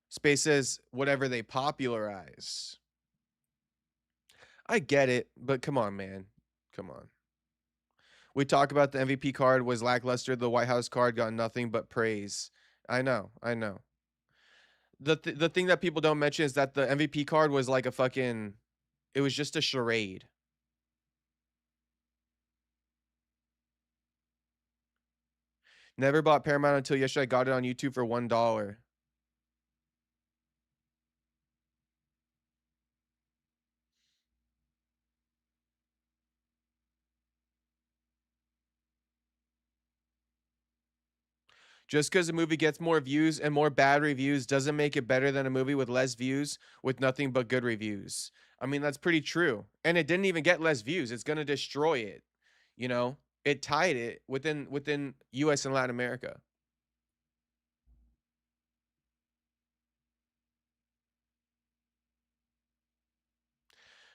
Space says whatever they popularize. I get it, but come on, man. Come on. We talk about the MVP card was lackluster. The White House card got nothing but praise. I know. The thing that people don't mention is that the MVP card was like a fucking... It was just a charade. Never bought Paramount until yesterday. I got it on YouTube for $1. Just because a movie gets more views and more bad reviews doesn't make it better than a movie with less views with nothing but good reviews. I mean, that's pretty true. And it didn't even get less views. It's going to destroy it. It tied it within US and Latin America.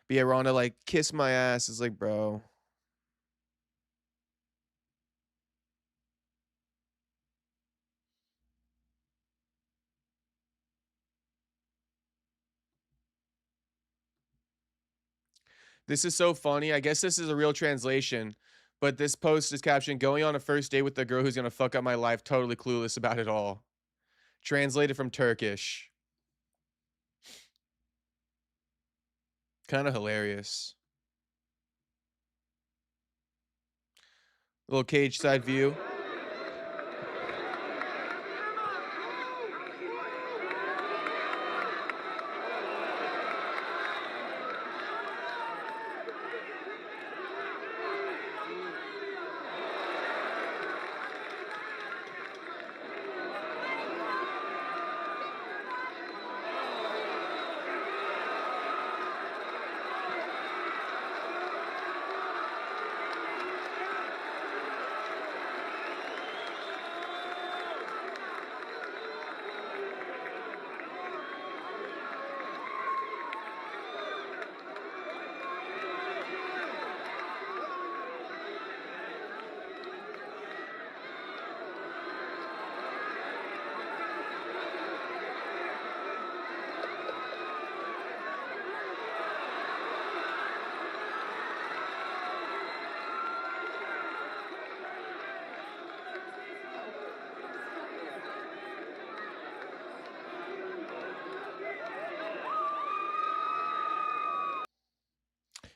But yeah, Rhonda, like, kiss my ass. Is like, bro. This is so funny. I guess this is a real translation, but this post is captioned, going on a first date with the girl who's going to fuck up my life, totally clueless about it all. Translated from Turkish. Kind of hilarious. Little cage side view.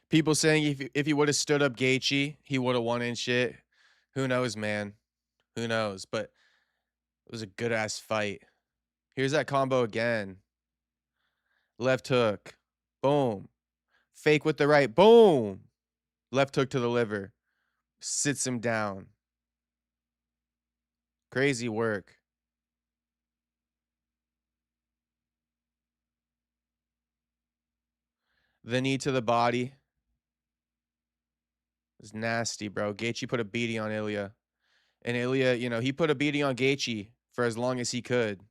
People saying if he would have stood up Gaethje, he would have won and shit. Who knows, man? Who knows? But it was a good ass fight. Here's that combo again. Left hook. Boom. Fake with the right. Boom. Left hook to the liver. Sits him down. Crazy work. The knee to the body. It's nasty, bro. Gaethje put a beating on Ilya. And Ilya, he put a beating on Gaethje for as long as he could.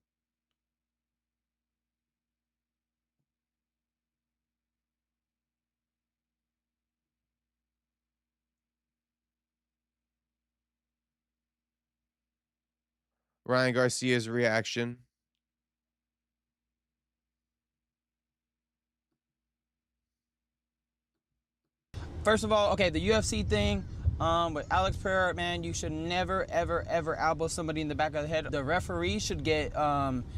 Ryan Garcia's reaction. First of all, okay, the UFC thing, with Alex Pereira, man, you should never, ever, ever elbow somebody in the back of the head. The referee should get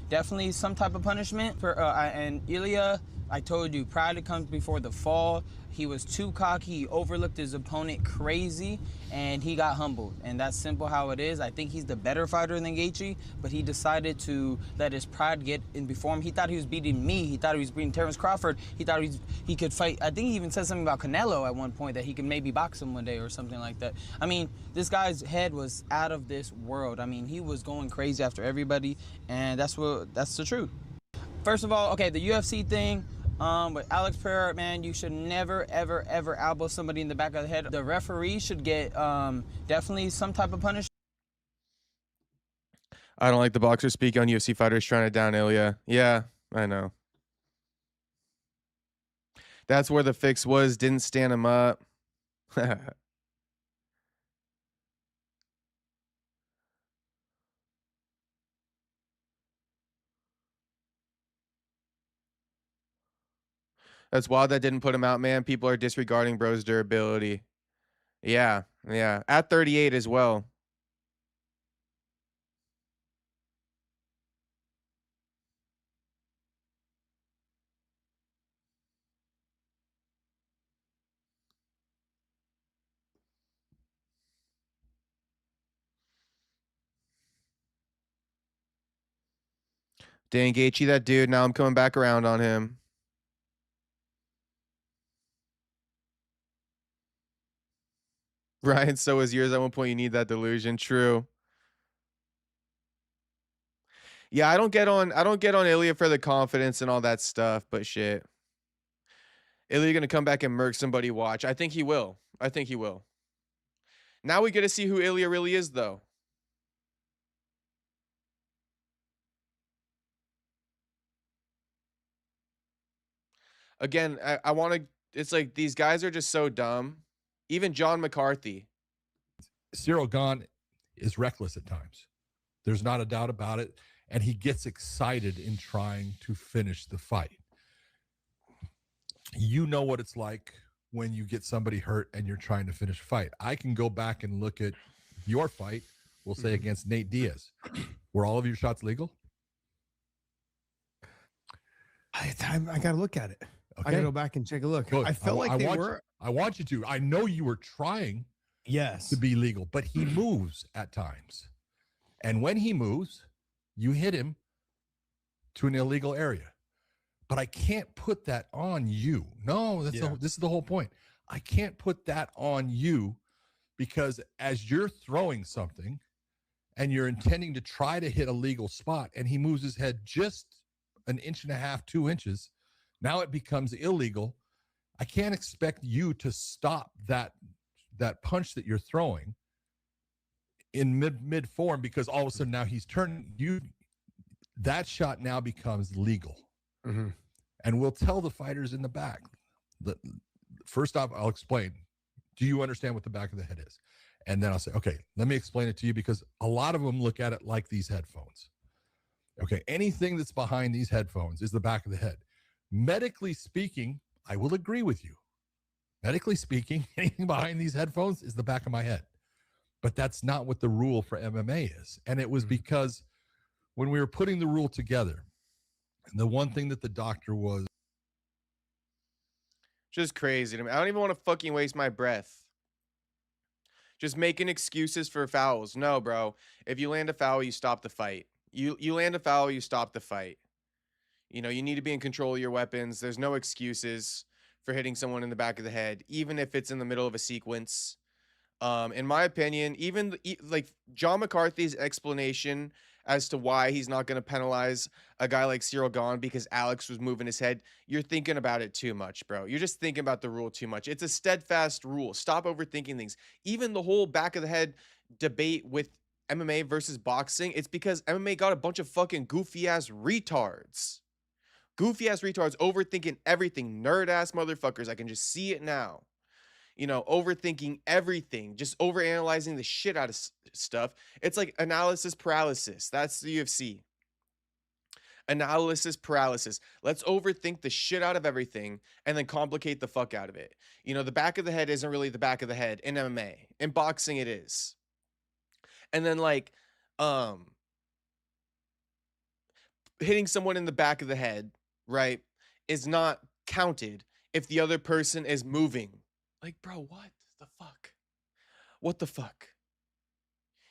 definitely some type of punishment. And Ilya, I told you, pride comes before the fall. He was too cocky. He overlooked his opponent crazy, and he got humbled. And that's simple how it is. I think he's the better fighter than Gaethje, but he decided to let his pride get in before him. He thought he was beating me. He thought he was beating Terrence Crawford. He thought he could fight. I think he even said something about Canelo at one point, that he could maybe box him one day or something like that. I mean, this guy's head was out of this world. I mean, he was going crazy after everybody, and that's the truth. First of all, okay, the UFC thing, with Alex Pereira, man, you should never, ever, ever elbow somebody in the back of the head. The referee should get definitely some type of punishment. I don't like the boxer speak on UFC fighters trying to down Ilya. Yeah, I know. That's where the fix was. Didn't stand him up. That's wild that didn't put him out, man. People are disregarding bro's durability. Yeah, yeah. At 38 as well. Dan Gaethje, that dude. Now I'm coming back around on him. Ryan, so was yours. At one point, you need that delusion. True. Yeah, I don't get on Ilya for the confidence and all that stuff, but shit. Ilya gonna come back and murk somebody, watch. I think he will. I think he will. Now we get to see who Ilya really is, though. Again, I want to. It's like these guys are just so dumb. Even John McCarthy. Cyril Gahn is reckless at times. There's not a doubt about it. And he gets excited in trying to finish the fight. You know what it's like when you get somebody hurt and you're trying to finish a fight. I can go back and look at your fight, we'll say against Nate Diaz. Were all of your shots legal? I got to look at it. Okay. I got to go back and take a look. Good. I felt like they were. I want you to. I know you were trying to be legal, but he moves at times. And when he moves, you hit him to an illegal area. But I can't put that on you. No, this is the whole point. I can't put that on you because as you're throwing something and you're intending to try to hit a legal spot and he moves his head just an inch and a half, 2 inches, now it becomes illegal. I can't expect you to stop that punch that you're throwing in mid form because all of a sudden now he's turning you. That shot now becomes legal. Mm-hmm. And we'll tell the fighters in the back. First off, I'll explain. Do you understand what the back of the head is? And then I'll say, okay, let me explain it to you because a lot of them look at it like these headphones. Okay, anything that's behind these headphones is the back of the head. Medically speaking, I will agree with you. Medically speaking, anything behind these headphones is the back of my head. But that's not what the rule for MMA is. And it was because when we were putting the rule together, the one thing that the doctor was just crazy to me. I don't even want to fucking waste my breath. Just making excuses for fouls. No, bro. If you land a foul, you stop the fight. You land a foul, you stop the fight. You know, you need to be in control of your weapons. There's no excuses for hitting someone in the back of the head, even if it's in the middle of a sequence. In my opinion, even like John McCarthy's explanation as to why he's not going to penalize a guy like Cyril Gahn because Alex was moving his head, you're thinking about it too much, bro. You're just thinking about the rule too much. It's a steadfast rule. Stop overthinking things. Even the whole back of the head debate with MMA versus boxing, it's because MMA got a bunch of fucking goofy-ass retards. Goofy-ass retards overthinking everything. Nerd-ass motherfuckers. I can just see it now. you know, overthinking everything, just overanalyzing the shit out of stuff. It's like analysis paralysis. That's the UFC. Analysis paralysis. Let's overthink the shit out of everything and then complicate the fuck out of it. You know, the back of the head isn't really the back of the head in MMA. In boxing, it is. And then like, hitting someone in the back of the head, right, is not counted if the other person is moving. Like, bro, what the fuck? What the fuck?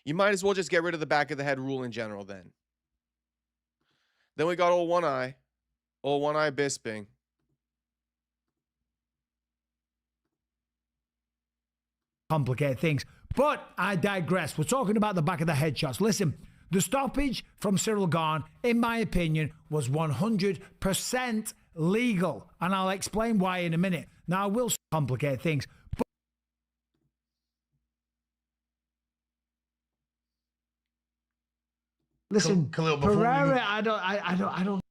You might as well just get rid of the back of the head rule in general then. Then we got old One Eye Bisping. Complicate things. But I digress. We're talking about the back of the head shots. Listen, the stoppage from Cyril Gane, in my opinion, was 100% legal. And I'll explain why in a minute. Now, I will complicate things. But listen, Khalil, Pereira, I don't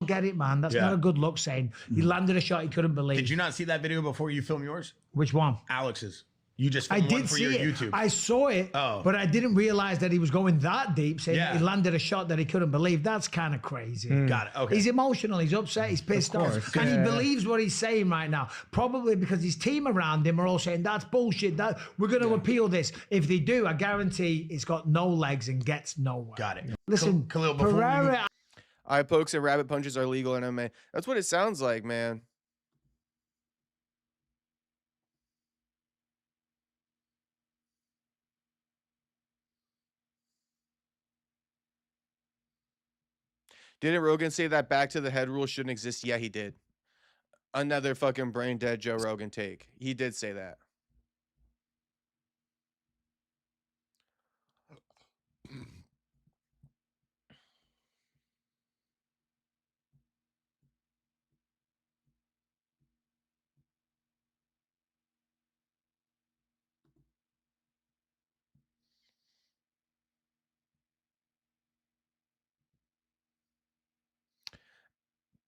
get it, man. That's not a good look saying. He landed a shot he couldn't believe. Did you not see that video before you filmed yours? Which one? Alex's. You just filmed one for your YouTube. I saw it, but I didn't realize that he was going that deep, saying he landed a shot that he couldn't believe. That's kind of crazy. Got it. Okay. He's emotional, he's upset, he's pissed off, and he believes what he's saying right now. Probably because his team around him are all saying, that's bullshit, that we're going to appeal this. If they do, I guarantee it's got no legs and gets nowhere. Got it. Listen, Khalil, Pereira... Eye pokes and rabbit punches are legal in MMA. That's what it sounds like, man. Didn't Rogan say that back to the head rule shouldn't exist? Yeah, he did. Another fucking brain dead Joe Rogan take. He did say that.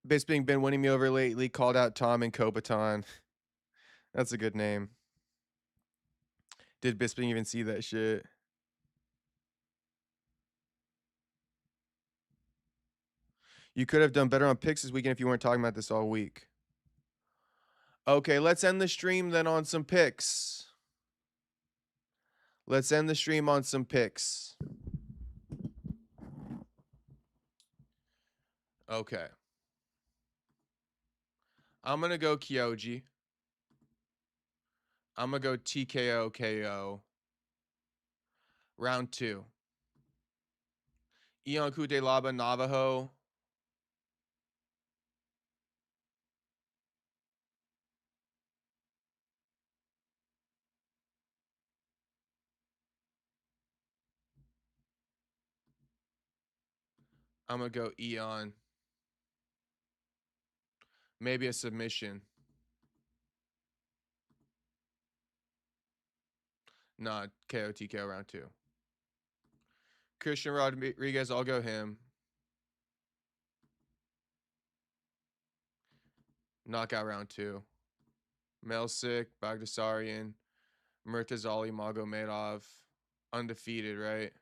Bisping been winning me over lately. Called out Tom and Kopitan. That's a good name. Did Bisping even see that shit? You could have done better on picks this weekend if you weren't talking about this all week. Okay, let's end the stream then on some picks. Let's end the stream on some picks. Okay. I'm going to go Kyoji. I'm going to go TKO KO. Round 2. Iancu de Laba Navajo. I'm going to go Eon. Maybe a submission. Nah, KO TKO round 2. Christian Rodriguez, I'll go him. Knockout round 2. Melsik, Bagdasarian, Murtazali, Magomedov. Undefeated, right?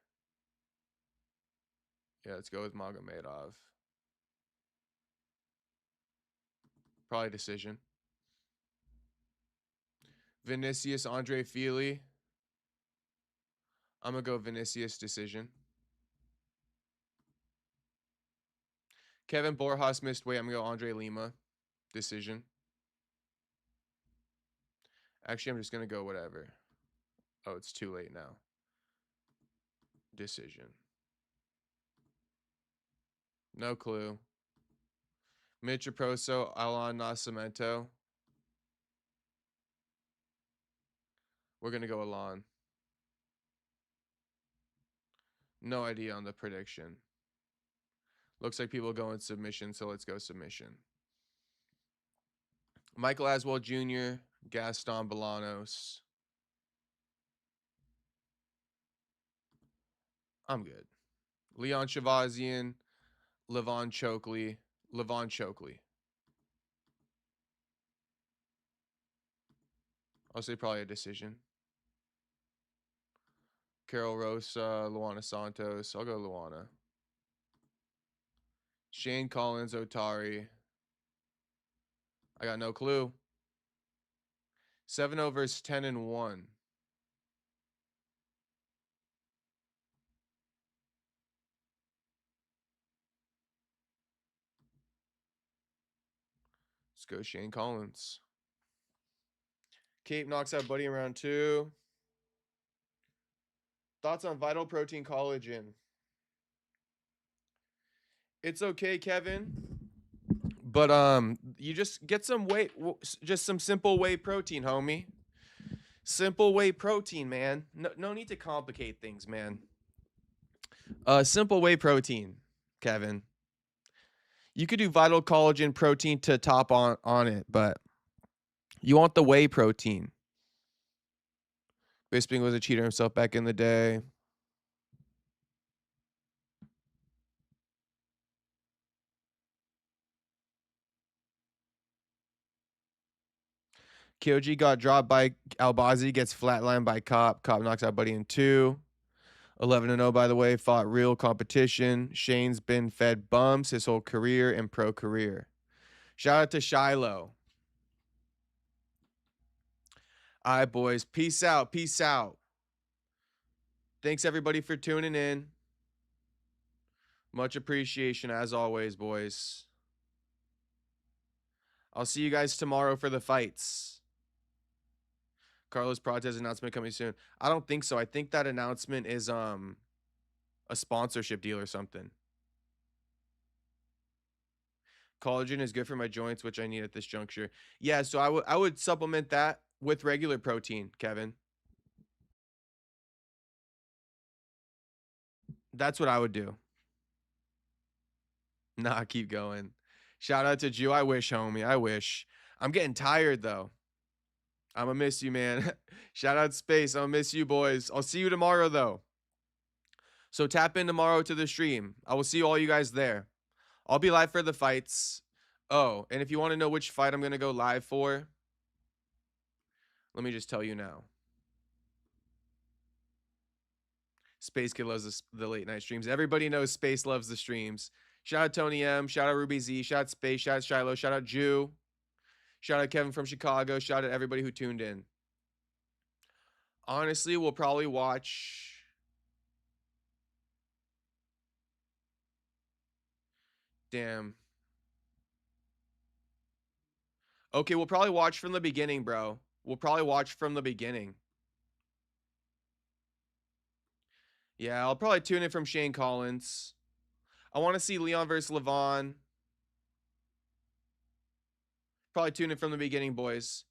Yeah, let's go with Magomedov. Probably decision. Vinicius, Andre Fili. I'm going to go Vinicius decision. Kevin Borjas missed weight. I'm going to go Andre Lima decision. Actually, I'm just going to go whatever. Oh, it's too late now. Decision. No clue. Mitch Proso, Alan Nascimento. We're going to go Alan. No idea on the prediction. Looks like people go in submission, so let's go submission. Michael Aswell Jr., Gaston Bolanos. I'm good. Leon Chavazian, Levon Chokley. I'll say probably a decision. Carol Rosa, Luana Santos. I'll go Luana. Shane Collins, Otari. I got no clue. 7-0 versus 10-1. Let's go Shane Collins. Cape knocks out Buddy in round 2. Thoughts on Vital Protein Collagen? It's okay, Kevin. But you just get some just some simple whey protein, homie. Simple whey protein, man. No need to complicate things, man. Simple whey protein, Kevin. You could do Vital Collagen protein to top on it, but you want the whey protein. Bisping was a cheater himself back in the day. Kyoji got dropped by Albazi, gets flatlined by Cop. Cop knocks out Buddy in 2. 11-0, by the way, fought real competition. Shane's been fed bumps his whole career and pro career. Shout out to Shiloh. All right, boys. Peace out. Peace out. Thanks, everybody, for tuning in. Much appreciation, as always, boys. I'll see you guys tomorrow for the fights. Carlos Prates announcement coming soon. I don't think so. I think that announcement is a sponsorship deal or something. Collagen is good for my joints, which I need at this juncture. Yeah, so I would supplement that with regular protein, Kevin. That's what I would do. Nah, keep going. Shout out to Jew. I wish, homie. I wish. I'm getting tired, though. I'm going to miss you, man. Shout out Space. I'm going to miss you, boys. I'll see you tomorrow, though. So tap in tomorrow to the stream. I will see all you guys there. I'll be live for the fights. Oh, and if you want to know which fight I'm going to go live for, let me just tell you now. Space Kid loves the late night streams. Everybody knows Space loves the streams. Shout out Tony M. Shout out Ruby Z. Shout out Space. Shout out Shiloh. Shout out Jew. Shout out Kevin from Chicago. Shout out everybody who tuned in. Honestly, we'll probably watch... Damn. Okay, we'll probably watch from the beginning, bro. We'll probably watch from the beginning. Yeah, I'll probably tune in from Shane Collins. I want to see Leon versus Levon. Probably tune in from the beginning, boys.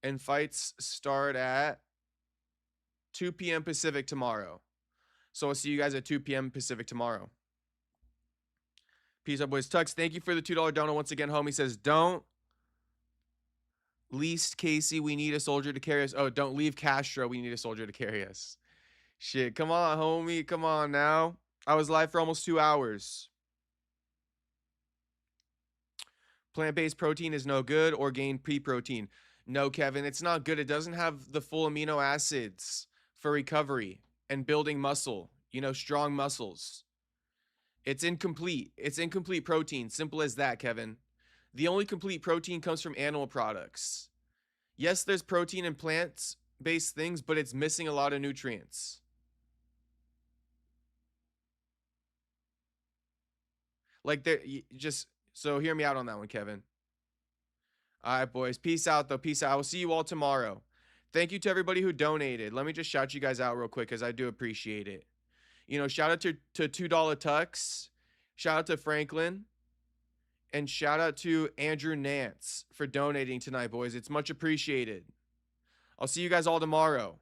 And fights start at 2 p.m. Pacific tomorrow. So I'll see you guys at 2 p.m. Pacific tomorrow. Peace out, boys. Tux, thank you for the $2 donut once again. Homie says, don't least Casey, we need a soldier to carry us. Oh, don't leave Castro. We need a soldier to carry us. Shit, come on, homie. Come on now. I was live for almost 2 hours. Plant-based protein is no good. Orgain pea protein. No, Kevin, it's not good. It doesn't have the full amino acids for recovery and building muscle. You know, strong muscles. It's incomplete. It's incomplete protein. Simple as that, Kevin. The only complete protein comes from animal products. Yes, there's protein in plants-based things, but it's missing a lot of nutrients. Like, so hear me out on that one, Kevin. All right, boys. Peace out, though. Peace out. I will see you all tomorrow. Thank you to everybody who donated. Let me just shout you guys out real quick because I do appreciate it. You know, shout out to $2 Tux. Shout out to Franklin. And shout out to Andrew Nance for donating tonight, boys. It's much appreciated. I'll see you guys all tomorrow.